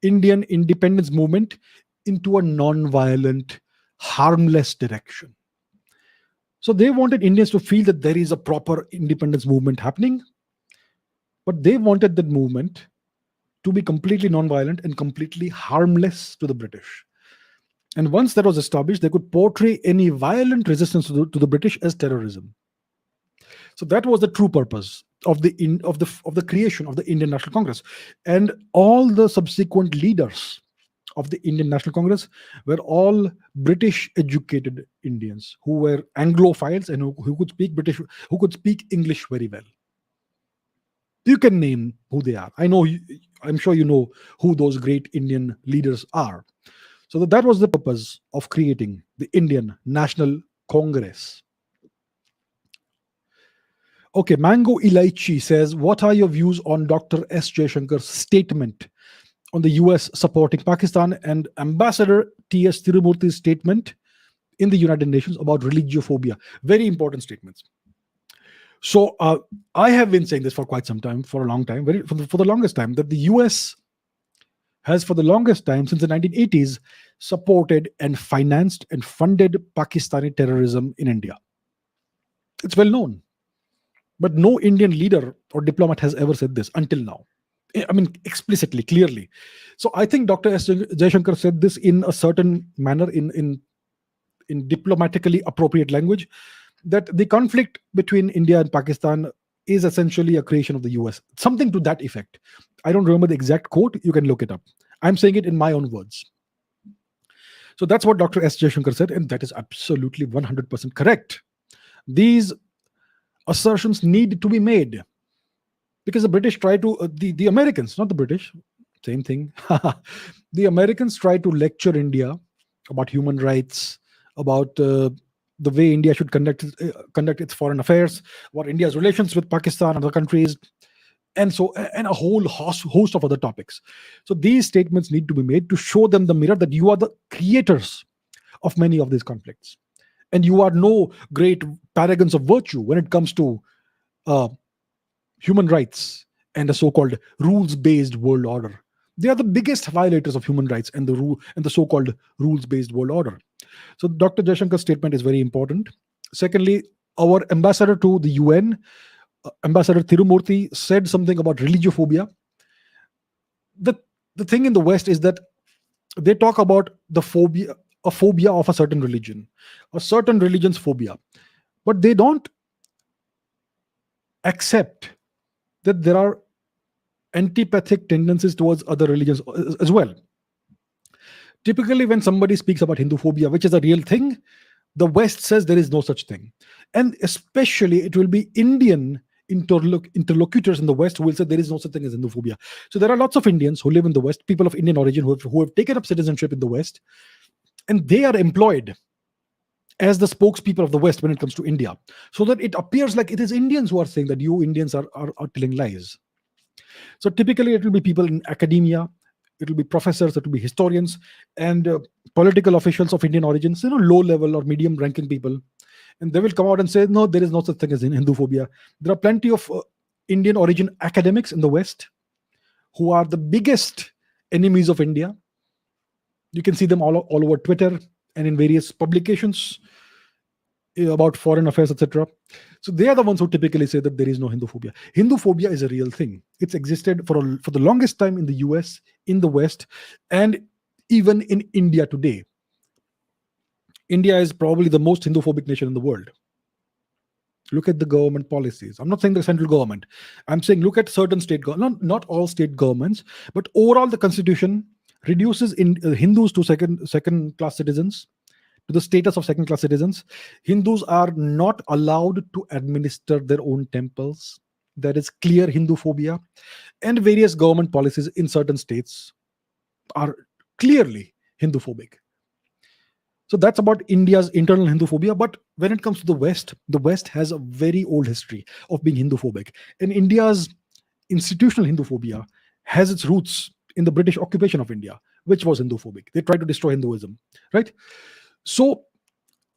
Indian independence movement into a non-violent, harmless direction. So they wanted Indians to feel that there is a proper independence movement happening, but they wanted that movement to be completely non-violent and completely harmless to the British. And once that was established, they could portray any violent resistance to the British as terrorism. So that was the true purpose of the creation of the Indian National Congress. And all the subsequent leaders of the Indian National Congress were all British educated Indians who were Anglophiles and who could speak British, who could speak English very well. You can name who they are. I'm sure you know who those great Indian leaders are. So that was the purpose of creating the Indian National Congress. Okay, Mango Ilaichi says, what are your views on Dr. S. Jaishankar's statement on the US supporting Pakistan and Ambassador T.S. Tirumurti's statement in the United Nations about religiophobia? Very important statements. So I have been saying this for quite some time, for a long time, for the longest time, that the US has, for the longest time, since the 1980s, supported and financed and funded Pakistani terrorism in India. It's well known. But no Indian leader or diplomat has ever said this until now. I mean, explicitly, clearly. So I think Dr. S. Jaishankar said this in a certain manner, in diplomatically appropriate language, that the conflict between India and Pakistan is essentially a creation of the US. Something to that effect. I don't remember the exact quote. You can look it up. I'm saying it in my own words. So that's what Dr. S. Jaishankar said, and that is absolutely 100% correct. These assertions need to be made because the British try to, the Americans, not the British, same thing. The Americans try to lecture India about human rights, about the way India should conduct its foreign affairs, about India's relations with Pakistan and other countries, and a whole host of other topics. So these statements need to be made to show them the mirror that you are the creators of many of these conflicts, and you are no great paragons of virtue when it comes to human rights and the so-called rules-based world order. They are the biggest violators of human rights and the so-called rules-based world order. So Dr. Jaishankar's statement is very important. Secondly, our ambassador to the UN, Ambassador Tirumurti, said something about religiophobia. The thing in the West is that they talk about a phobia of a certain religion, a certain religion's phobia, but they don't accept that there are antipathic tendencies towards other religions as well. Typically, when somebody speaks about Hindu phobia, which is a real thing, the West says there is no such thing. And especially, it will be Indian interlocutors in the West who will say there is no such thing as Hindu phobia. So there are lots of Indians who live in the West, people of Indian origin who have taken up citizenship in the West, and they are employed as the spokespeople of the West when it comes to India, so that it appears like it is Indians who are saying that you Indians are telling lies. So typically, it will be people in academia, it will be professors, it will be historians, and political officials of Indian origins, low level or medium ranking people. And they will come out and say, no, there is no such thing as Hindu phobia. There are plenty of Indian origin academics in the West who are the biggest enemies of India. You can see them all over Twitter and in various publications about foreign affairs, etc. So they are the ones who typically say that there is no Hindu phobia. Hindu phobia is a real thing. It's existed for the longest time in the US, in the West, and even in India today. India is probably the most Hindu-phobic nation in the world. Look at the government policies. I'm not saying the central government. I'm saying look at certain state governments, not all state governments, but overall the constitution reduces Hindus to second class citizens, to the status of second class citizens. Hindus are not allowed to administer their own temples. There is clear Hindu phobia, and various government policies in certain states are clearly Hindu phobic. So that's about India's internal Hindu phobia. But when it comes to the West has a very old history of being Hindu phobic. And India's institutional Hindu phobia has its roots in the British occupation of India, which was Hindu phobic. They tried to destroy Hinduism, right? So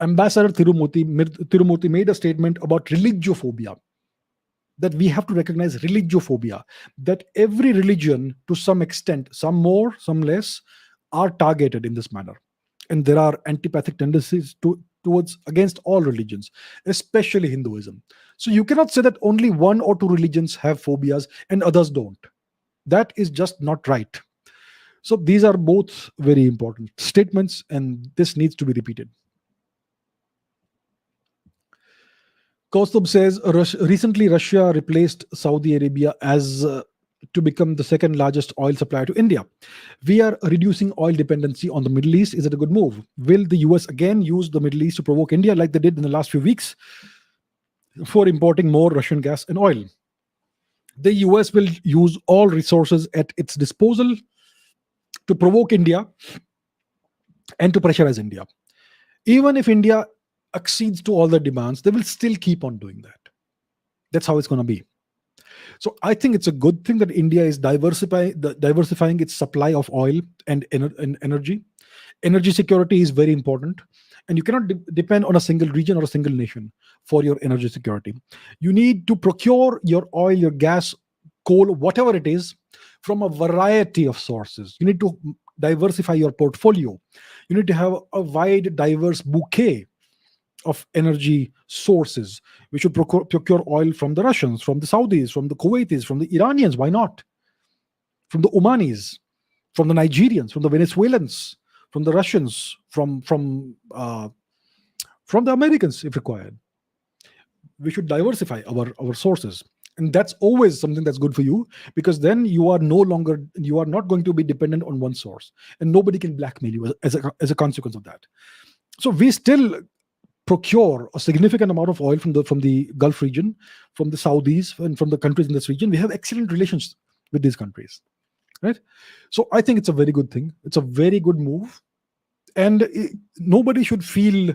Ambassador Tirumurti made a statement about religiophobia, that we have to recognize religiophobia, that every religion to some extent, some more, some less, are targeted in this manner. And there are antipathic tendencies towards against all religions, especially Hinduism. So you cannot say that only one or two religions have phobias and others don't. That is just not right. So these are both very important statements, and this needs to be repeated. Kaustubh says recently Russia replaced Saudi Arabia as to become the second largest oil supplier to India. We are reducing oil dependency on the Middle East. Is it a good move? Will the US again use the Middle East to provoke India like they did in the last few weeks for importing more Russian gas and oil? The US will use all resources at its disposal to provoke India and to pressurize India. Even if India accedes to all the demands, they will still keep on doing that. That's how it's going to be. So I think it's a good thing that India is diversifying its supply of oil and energy. Energy security is very important, and you cannot depend on a single region or a single nation for your energy security. You need to procure your oil, your gas, coal, whatever it is, from a variety of sources. You need to diversify your portfolio. You need to have a wide, diverse bouquet of energy sources. We should procure oil from the Russians, from the Saudis, from the Kuwaitis, from the Iranians. Why not? From the Omanis, from the Nigerians, from the Venezuelans, from the Russians, from the Americans, if required. We should diversify our sources, and that's always something that's good for you, because then you are not going to be dependent on one source, and nobody can blackmail you as a consequence of that. So we still procure a significant amount of oil from the Gulf region, from the Saudis, and from the countries in this region. We have excellent relations with these countries, right? So I think it's a very good thing. It's a very good move, and nobody should feel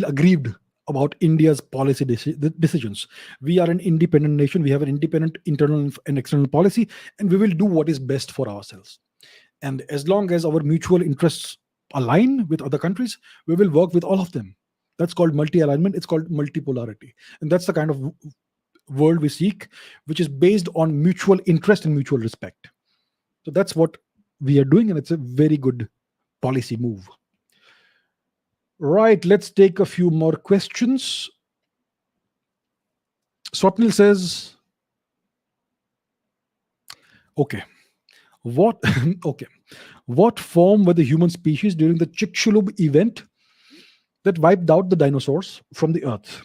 aggrieved about India's policy decisions. We are an independent nation. We have an independent internal and external policy, and we will do what is best for ourselves. And as long as our mutual interests align with other countries, we will work with all of them. That's called multi-alignment. It's called multipolarity. And that's the kind of world we seek, which is based on mutual interest and mutual respect. So that's what we are doing, and it's a very good policy move. Right, let's take a few more questions. Swapnil says, okay, what form were the human species during the Chicxulub event that wiped out the dinosaurs from the earth?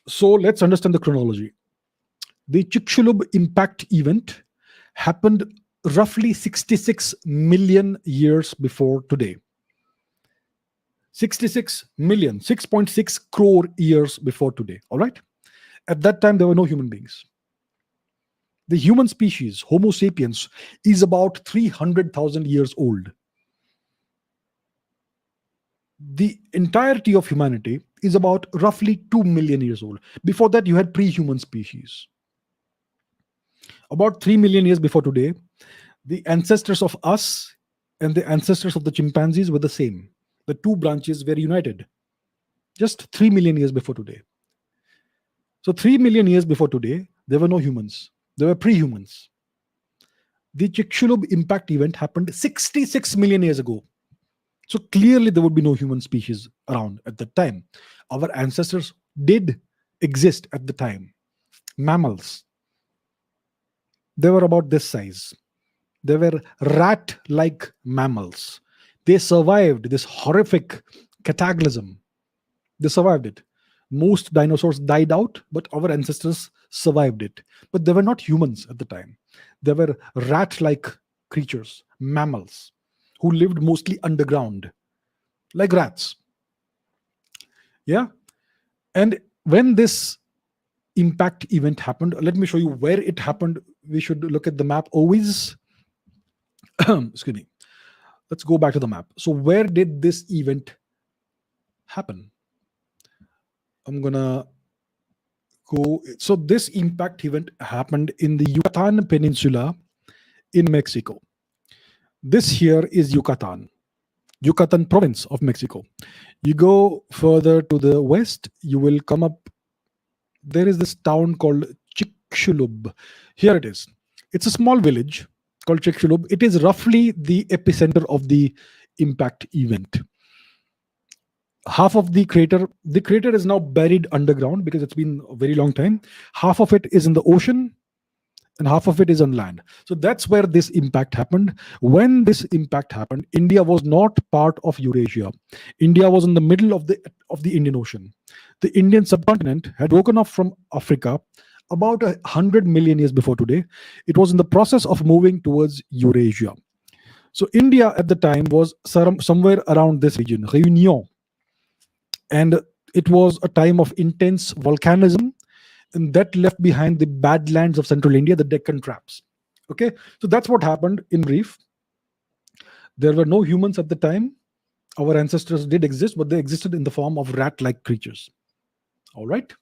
So let's understand the chronology. The Chicxulub impact event happened roughly 66 million years before today. 66 million, 6.6 crore years before today. All right. At that time, there were no human beings. The human species, Homo sapiens, is about 300,000 years old. The entirety of humanity is about roughly 2 million years old. Before that, you had pre-human species. About 3 million years before today, the ancestors of us and the ancestors of the chimpanzees were the same. The two branches were united. Just 3 million years before today. So 3 million years before today, there were no humans. There were pre-humans. The Chicxulub impact event happened 66 million years ago. So clearly there would be no human species around at that time. Our ancestors did exist at the time. Mammals. They were about this size. They were rat-like mammals. They survived this horrific cataclysm. They survived it. Most dinosaurs died out, but our ancestors survived it. But they were not humans at the time. They were rat-like creatures, mammals, who lived mostly underground, like rats. Yeah? And when this impact event happened, let me show you where it happened. We should look at the map always. Excuse me. Let's go back to the map. So where did this event happen? I'm gonna go. So this impact event happened in the Yucatan Peninsula in Mexico. This here is Yucatan province of Mexico. You go further to the west, you will come up. There is this town called Chicxulub. Here it is. It's a small village called Chicxulub. It is roughly the epicenter of the impact event. Half of the crater is now buried underground because it's been a very long time. Half of it is in the ocean and half of it is on land. So that's where this impact happened. When this impact happened, India was not part of Eurasia. India was in the middle of the Indian Ocean. The Indian subcontinent had broken off from Africa about 100 million years before today. It was in the process of moving towards Eurasia. So India at the time was somewhere around this region, Réunion. And it was a time of intense volcanism, and that left behind the badlands of central India, the Deccan Traps. Okay, so that's what happened in brief. There were no humans at the time. Our ancestors did exist, but they existed in the form of rat-like creatures. All right.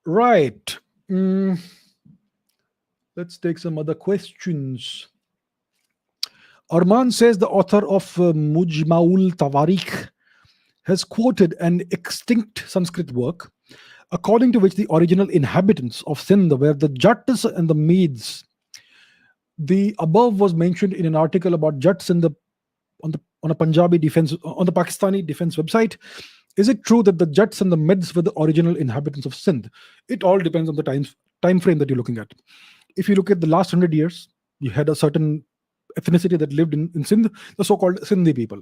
Right. Let's take some other questions. Arman says the author of Mujmaul Tawarikh has quoted an extinct Sanskrit work, according to which the original inhabitants of Sindh were the Jats and the Medes. The above was mentioned in an article about Jats on the Punjabi defense, on the Pakistani defense website. Is it true that the Jats and the Medes were the original inhabitants of Sindh? It all depends on the time frame that you're looking at. If you look at the last 100 years, you had a certain ethnicity that lived in Sindh, the so-called Sindhi people.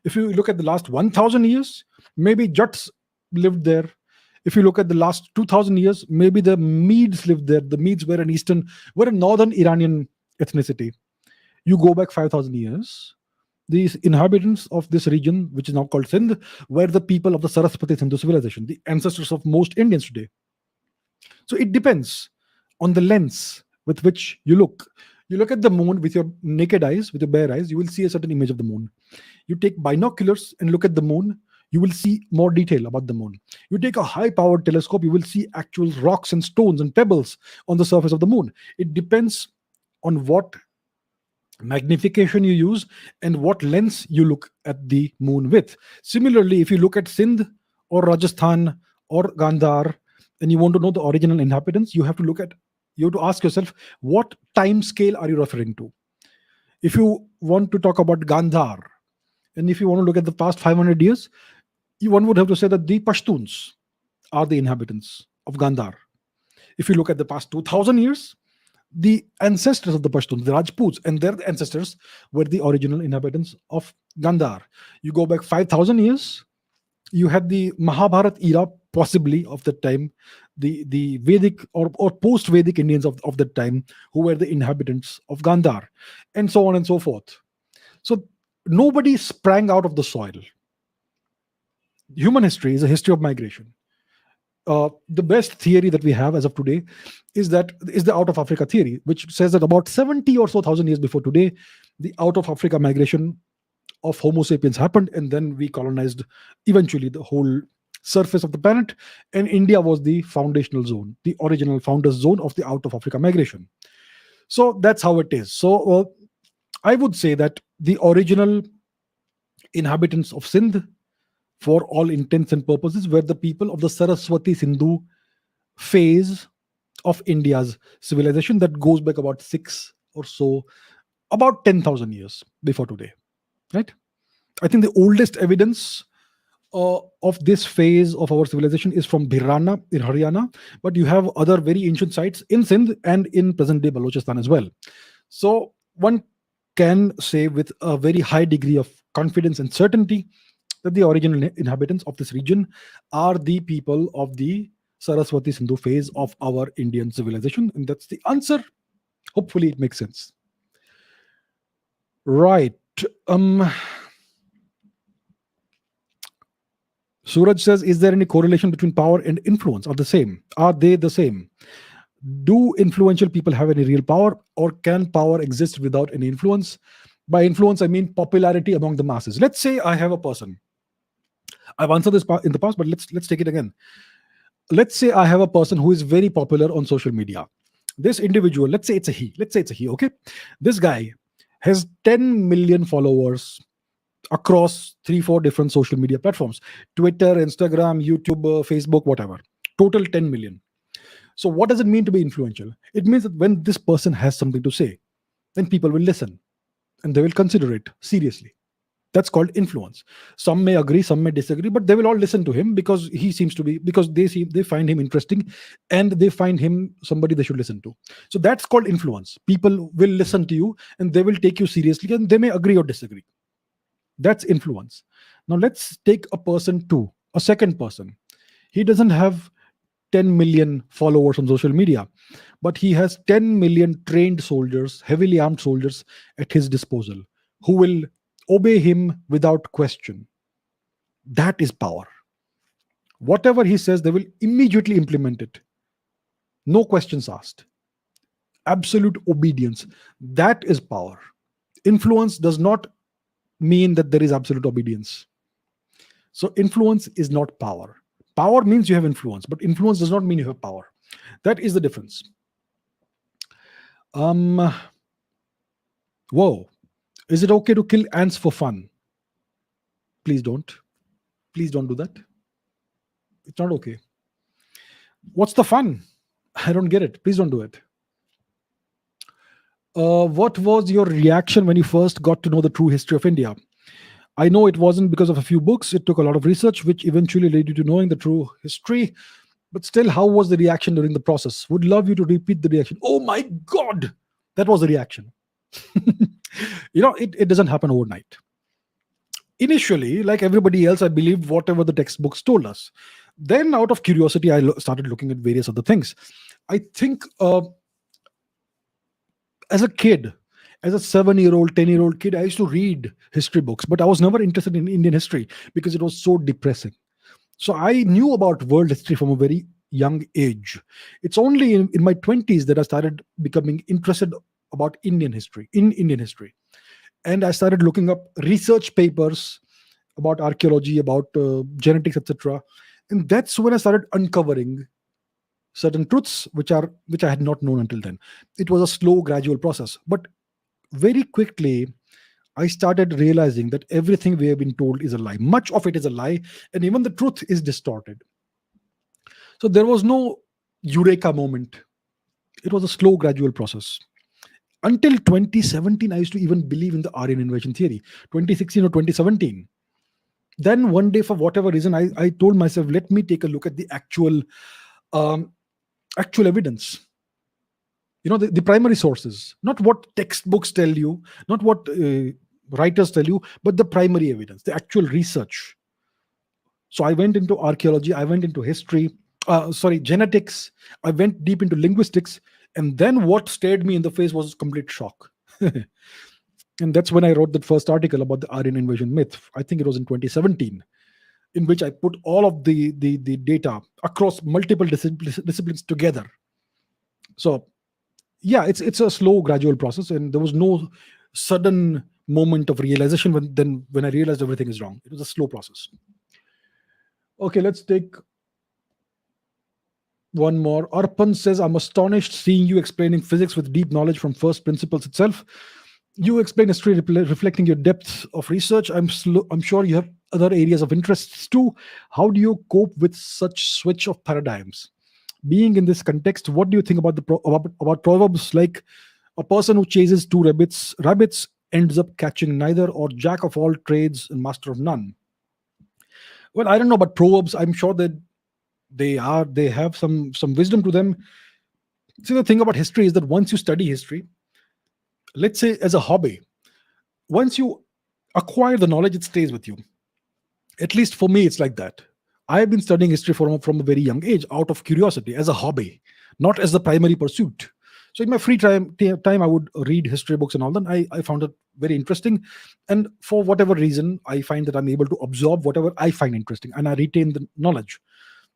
If you look at the last 1,000 years, maybe Jats lived there. If you look at the last 2,000 years, maybe the Medes lived there. The Medes were a northern Iranian ethnicity. You go back 5,000 years, these inhabitants of this region, which is now called Sindh, were the people of the Saraswati Sindhu civilization, the ancestors of most Indians today. So it depends on the lens with which you look. You look at the moon with your naked eyes, with your bare eyes, you will see a certain image of the moon. You take binoculars and look at the moon, you will see more detail about the moon. You take a high-powered telescope, you will see actual rocks and stones and pebbles on the surface of the moon. It depends on what magnification you use and what lens you look at the moon with. Similarly, if you look at Sindh or Rajasthan or Gandhar and you want to know the original inhabitants, you have to ask yourself, what time scale are you referring to? If you want to talk about Gandhar, and if you want to look at the past 500 years, one would have to say that the Pashtuns are the inhabitants of Gandhar. If you look at the past 2,000 years, the ancestors of the Pashtuns, the Rajputs, and their ancestors were the original inhabitants of Gandhar. You go back 5,000 years, you had the Mahabharat era, possibly of that time, the Vedic or post-Vedic Indians of that time, who were the inhabitants of Gandhar, and so on and so forth. So nobody sprang out of the soil. Human history is a history of migration. The best theory that we have as of today is the out of Africa theory, which says that about 70 or so thousand years before today, the out of Africa migration of Homo sapiens happened, and then we colonized eventually the whole surface of the planet. And India was the foundational zone, the original founders zone of the out of Africa migration. So that's how it is. So I would say that the original inhabitants of Sindh, for all intents and purposes, were the people of the Saraswati Sindhu phase of India's civilization that goes back about six or so, about 10,000 years before today, right? I think the oldest evidence of this phase of our civilization is from Bharata in Haryana, but you have other very ancient sites in Sindh and in present day Balochistan as well. So one can say with a very high degree of confidence and certainty that the original inhabitants of this region are the people of the Saraswati Sindhu phase of our Indian civilization. And that's the answer. Hopefully, it makes sense. Right. Suraj says, is there any correlation between power and influence? Are they the same? Do influential people have any real power, or can power exist without any influence? By influence, I mean popularity among the masses. Let's say I have a person. I've answered this in the past, but let's take it again. Let's say I have a person who is very popular on social media. This individual, let's say it's a he, okay? This guy has 10 million followers across 3-4 different social media platforms: Twitter, Instagram, YouTube, Facebook, whatever. Total 10 million. So what does it mean to be influential? It means that when this person has something to say, then people will listen and they will consider it seriously. That's called influence. Some may agree, some may disagree, but they will all listen to him because they find him interesting, and they find him somebody they should listen to. So that's called influence. People will listen to you and they will take you seriously, and they may agree or disagree. That's influence. Now let's take a second person. He doesn't have 10 million followers on social media, but he has 10 million trained soldiers, heavily armed soldiers at his disposal, who will obey him without question. That is power. Whatever he says, they will immediately implement it. No questions asked. Absolute obedience. That is power. Influence does not mean that there is absolute obedience. So influence is not power. Power means you have influence, but influence does not mean you have power. That is the difference. Whoa. Is it okay to kill ants for fun? Please don't. Please don't do that. It's not okay. What's the fun? I don't get it. Please don't do it. What was your reaction when you first got to know the true history of India? I know it wasn't because of a few books. It took a lot of research, which eventually led you to knowing the true history. But still, how was the reaction during the process? Would love you to repeat the reaction. Oh my God! That was the reaction. It doesn't happen overnight. Initially, like everybody else, I believed whatever the textbooks told us. Then, out of curiosity, I started looking at various other things. I think as a kid, as a 7-year-old, 10-year-old kid, I used to read history books, but I was never interested in Indian history because it was so depressing. So I knew about world history from a very young age. It's only in my 20s that I started becoming interested about Indian history. And I started looking up research papers about archaeology, about genetics, etc. And that's when I started uncovering certain truths which I had not known until then. It was a slow, gradual process. But very quickly, I started realizing that everything we have been told is a lie. Much of it is a lie, and even the truth is distorted. So there was no eureka moment. It was a slow, gradual process. Until 2017, I used to even believe in the Aryan invasion theory. 2016 or 2017. Then one day, for whatever reason, I told myself, let me take a look at the actual evidence. The primary sources, not what textbooks tell you, not what writers tell you, but the primary evidence, the actual research. So I went into archaeology, I went into genetics, I went deep into linguistics, and then what stared me in the face was complete shock. And that's when I wrote that first article about the Aryan invasion myth. I think it was in 2017, in which I put all of the data across multiple disciplines together. So yeah, it's a slow, gradual process, and there was no sudden moment of realization when I realized everything is wrong. It was a slow process. Okay, let's take one more. Arpan says, I'm astonished seeing you explaining physics with deep knowledge from first principles itself. You explain history reflecting your depth of research. I'm sure you have other areas of interests too. How do you cope with such switch of paradigms? Being in this context, what do you think about about proverbs like a person who chases two rabbits ends up catching neither, or jack of all trades and master of none? Well, I don't know about proverbs. I'm sure that they have some wisdom to them. See, the thing about history is that once you study history, let's say as a hobby, once you acquire the knowledge, it stays with you. At least for me, it's like that. I have been studying history from a very young age out of curiosity, as a hobby, not as the primary pursuit. So in my free time I would read history books and all that. I found it very interesting, and for whatever reason, I find that I'm able to absorb whatever I find interesting, and I retain the knowledge.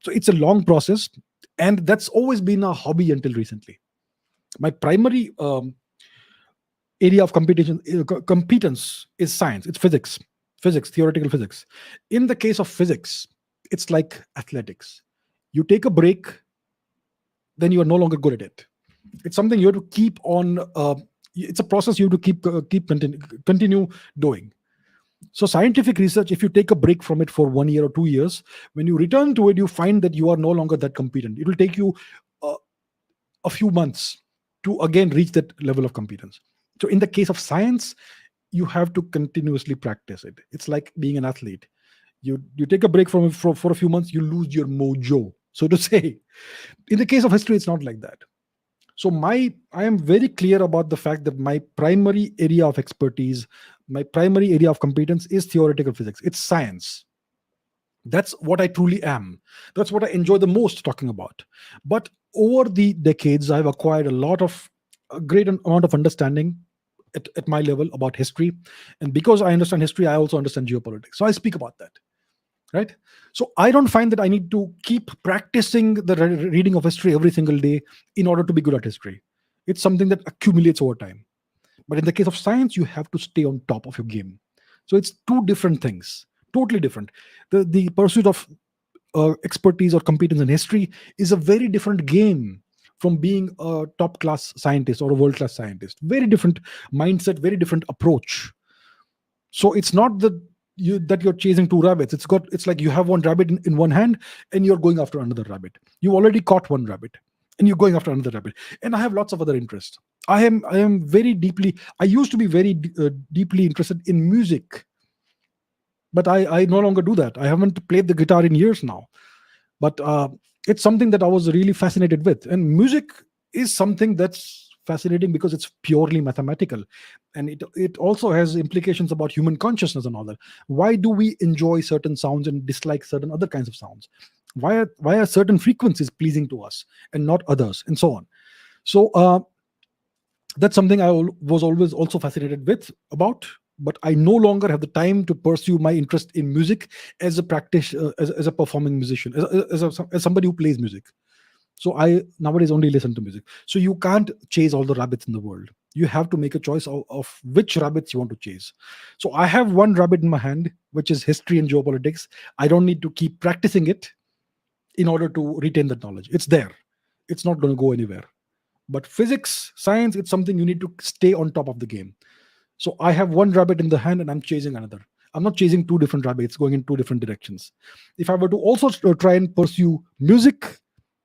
So it's a long process, and that's always been a hobby until recently. My primary area of competence is science. It's physics, theoretical physics. In the case of physics, it's like athletics. You take a break, then you are no longer good at it. It's something you have to keep on. It's a process you have to continue doing. So scientific research, if you take a break from it for 1 year or 2 years, when you return to it, you find that you are no longer that competent. It will take you uh, a few months to again reach that level of competence. So in the case of science, you have to continuously practice it. It's like being an athlete. You take a break from it for a few months, you lose your mojo, so to say. In the case of history, it's not like that. So I am very clear about the fact that my primary area of expertise, my primary area of competence is theoretical physics. It's science. That's what I truly am. That's what I enjoy the most talking about. But over the decades, I've acquired a great amount of understanding at my level about history. And because I understand history, I also understand geopolitics. So I speak about that. Right. So I don't find that I need to keep practicing the reading of history every single day in order to be good at history. It's something that accumulates over time. But in the case of science, you have to stay on top of your game. So it's two different things, totally different. The pursuit of expertise or competence in history is a very different game from being a top class scientist or a world class scientist. Very different mindset, very different approach. So it's not that you're chasing two rabbits. It's like you have one rabbit in one hand and you're going after another rabbit. You already caught one rabbit and you're going after another rabbit. And I have lots of other interests. I am very deeply. I used to be very deeply interested in music, but I no longer do that. I haven't played the guitar in years now. But it's something that I was really fascinated with. And music is something that's fascinating because it's purely mathematical, and it also has implications about human consciousness and all that. Why do we enjoy certain sounds and dislike certain other kinds of sounds? Why are certain frequencies pleasing to us and not others, and so on? So that's something was always also fascinated with about. But I no longer have the time to pursue my interest in music as a practice, as a performing musician, as somebody who plays music. So I nowadays only listen to music. So you can't chase all the rabbits in the world. You have to make a choice of which rabbits you want to chase. So I have one rabbit in my hand, which is history and geopolitics. I don't need to keep practicing it in order to retain that knowledge. It's there. It's not going to go anywhere. But physics, science, it's something you need to stay on top of the game. So I have one rabbit in the hand and I'm chasing another. I'm not chasing two different rabbits going in two different directions. If I were to also try and pursue music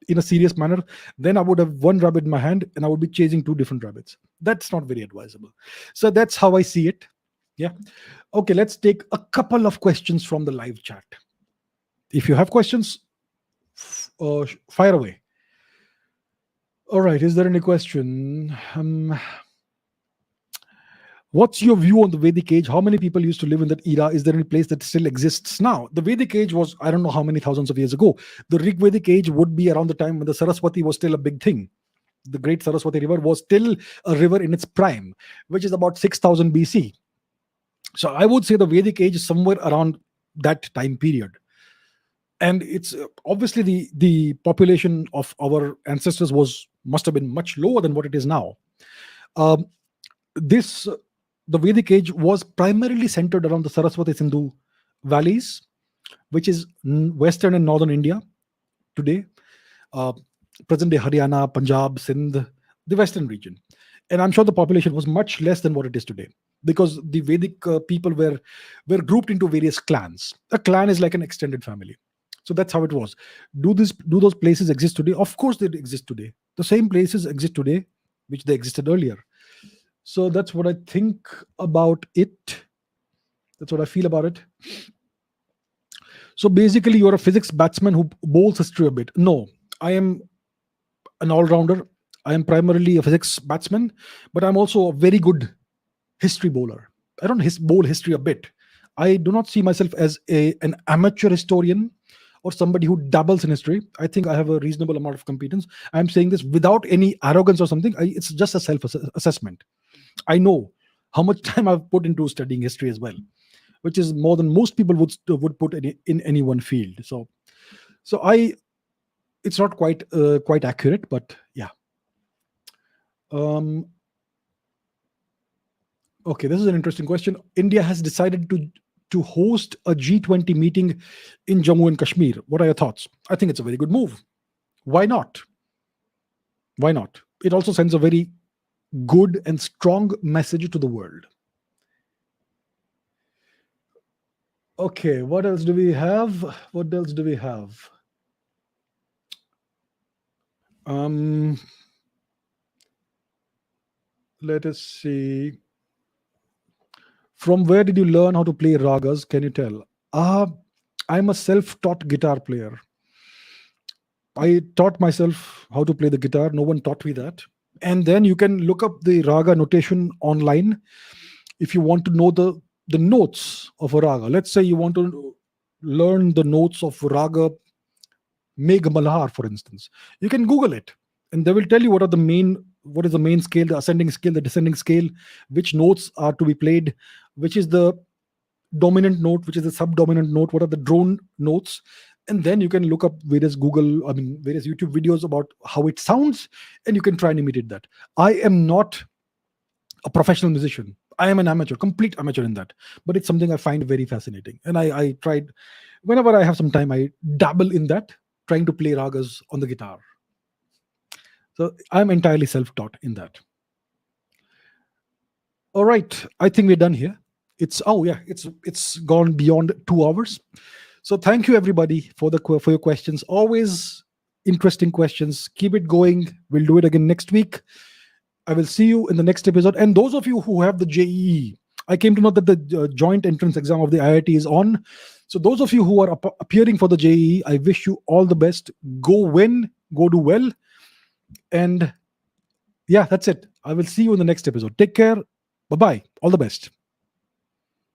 in a serious manner, then I would have one rabbit in my hand and I would be chasing two different rabbits. That's not very advisable. So that's how I see it. Yeah. Okay, let's take a couple of questions from the live chat. If you have questions, fire away. All right. Is there any question? What's your view on the Vedic age? How many people used to live in that era? Is there any place that still exists now? The Vedic age was, I don't know how many thousands of years ago. The Rig Vedic age would be around the time when the Saraswati was still a big thing. The great Saraswati river was still a river in its prime, which is about 6000 BC. So I would say the Vedic age is somewhere around that time period. And it's obviously the population of our ancestors must have been much lower than what it is now. This The Vedic age was primarily centered around the Saraswati Sindhu valleys, which is western and northern India today, uh, present day Haryana, Punjab, Sindh, the western region. And I'm sure the population was much less than what it is today, because the Vedic people were grouped into various clans. A clan is like an extended family. So that's how it was. Do those places exist today? Of course they exist today. The same places exist today which they existed earlier. So that's what I think about it. That's what I feel about it. So basically, you're a physics batsman who bowls history a bit. No, I am an all-rounder. I am primarily a physics batsman, but I'm also a very good history bowler. I don't bowl history a bit. I do not see myself as an amateur historian or somebody who dabbles in history. I think I have a reasonable amount of competence. I'm saying this without any arrogance or something. It's just a self-assessment. I know how much time I've put into studying history as well, which is more than most people would put in any one field. So I it's not quite accurate, but yeah. Um, okay, this is an interesting question. India has decided to host a G20 meeting in Jammu and Kashmir. What are your thoughts? I think it's a very good move. Why not? Why not? It also sends a very good and strong message to the world. Okay, what else do we have? What else do we have? Um, let us see. From where did you learn how to play ragas? Can you tell? I'm a self-taught guitar player. I taught myself how to play the guitar. No one taught me that. And then you can look up the raga notation online if you want to know the notes of a raga. Let's say you want to learn the notes of raga Megh Malhar, for instance. You can Google it, and they will tell you what is the main scale, the ascending scale, the descending scale, which notes are to be played, which is the dominant note, which is the subdominant note, what are the drone notes. And then you can look up various YouTube videos about how it sounds, and you can try and imitate that. I am not a professional musician. I am an amateur, complete amateur in that. But it's something I find very fascinating. And I tried, whenever I have some time, I dabble in that, trying to play ragas on the guitar. So I'm entirely self-taught in that. All right, I think we're done here. It's gone beyond 2 hours. So thank you everybody for your questions. Always interesting questions. Keep it going. We'll do it again next week. I will see you in the next episode. And those of you who have the JEE, I came to know that the joint entrance exam of the IIT is on. So those of you who are appearing for the JEE, I wish you all the best. Go win, go do well. And yeah, that's it. I will see you in the next episode. Take care. Bye-bye. All the best.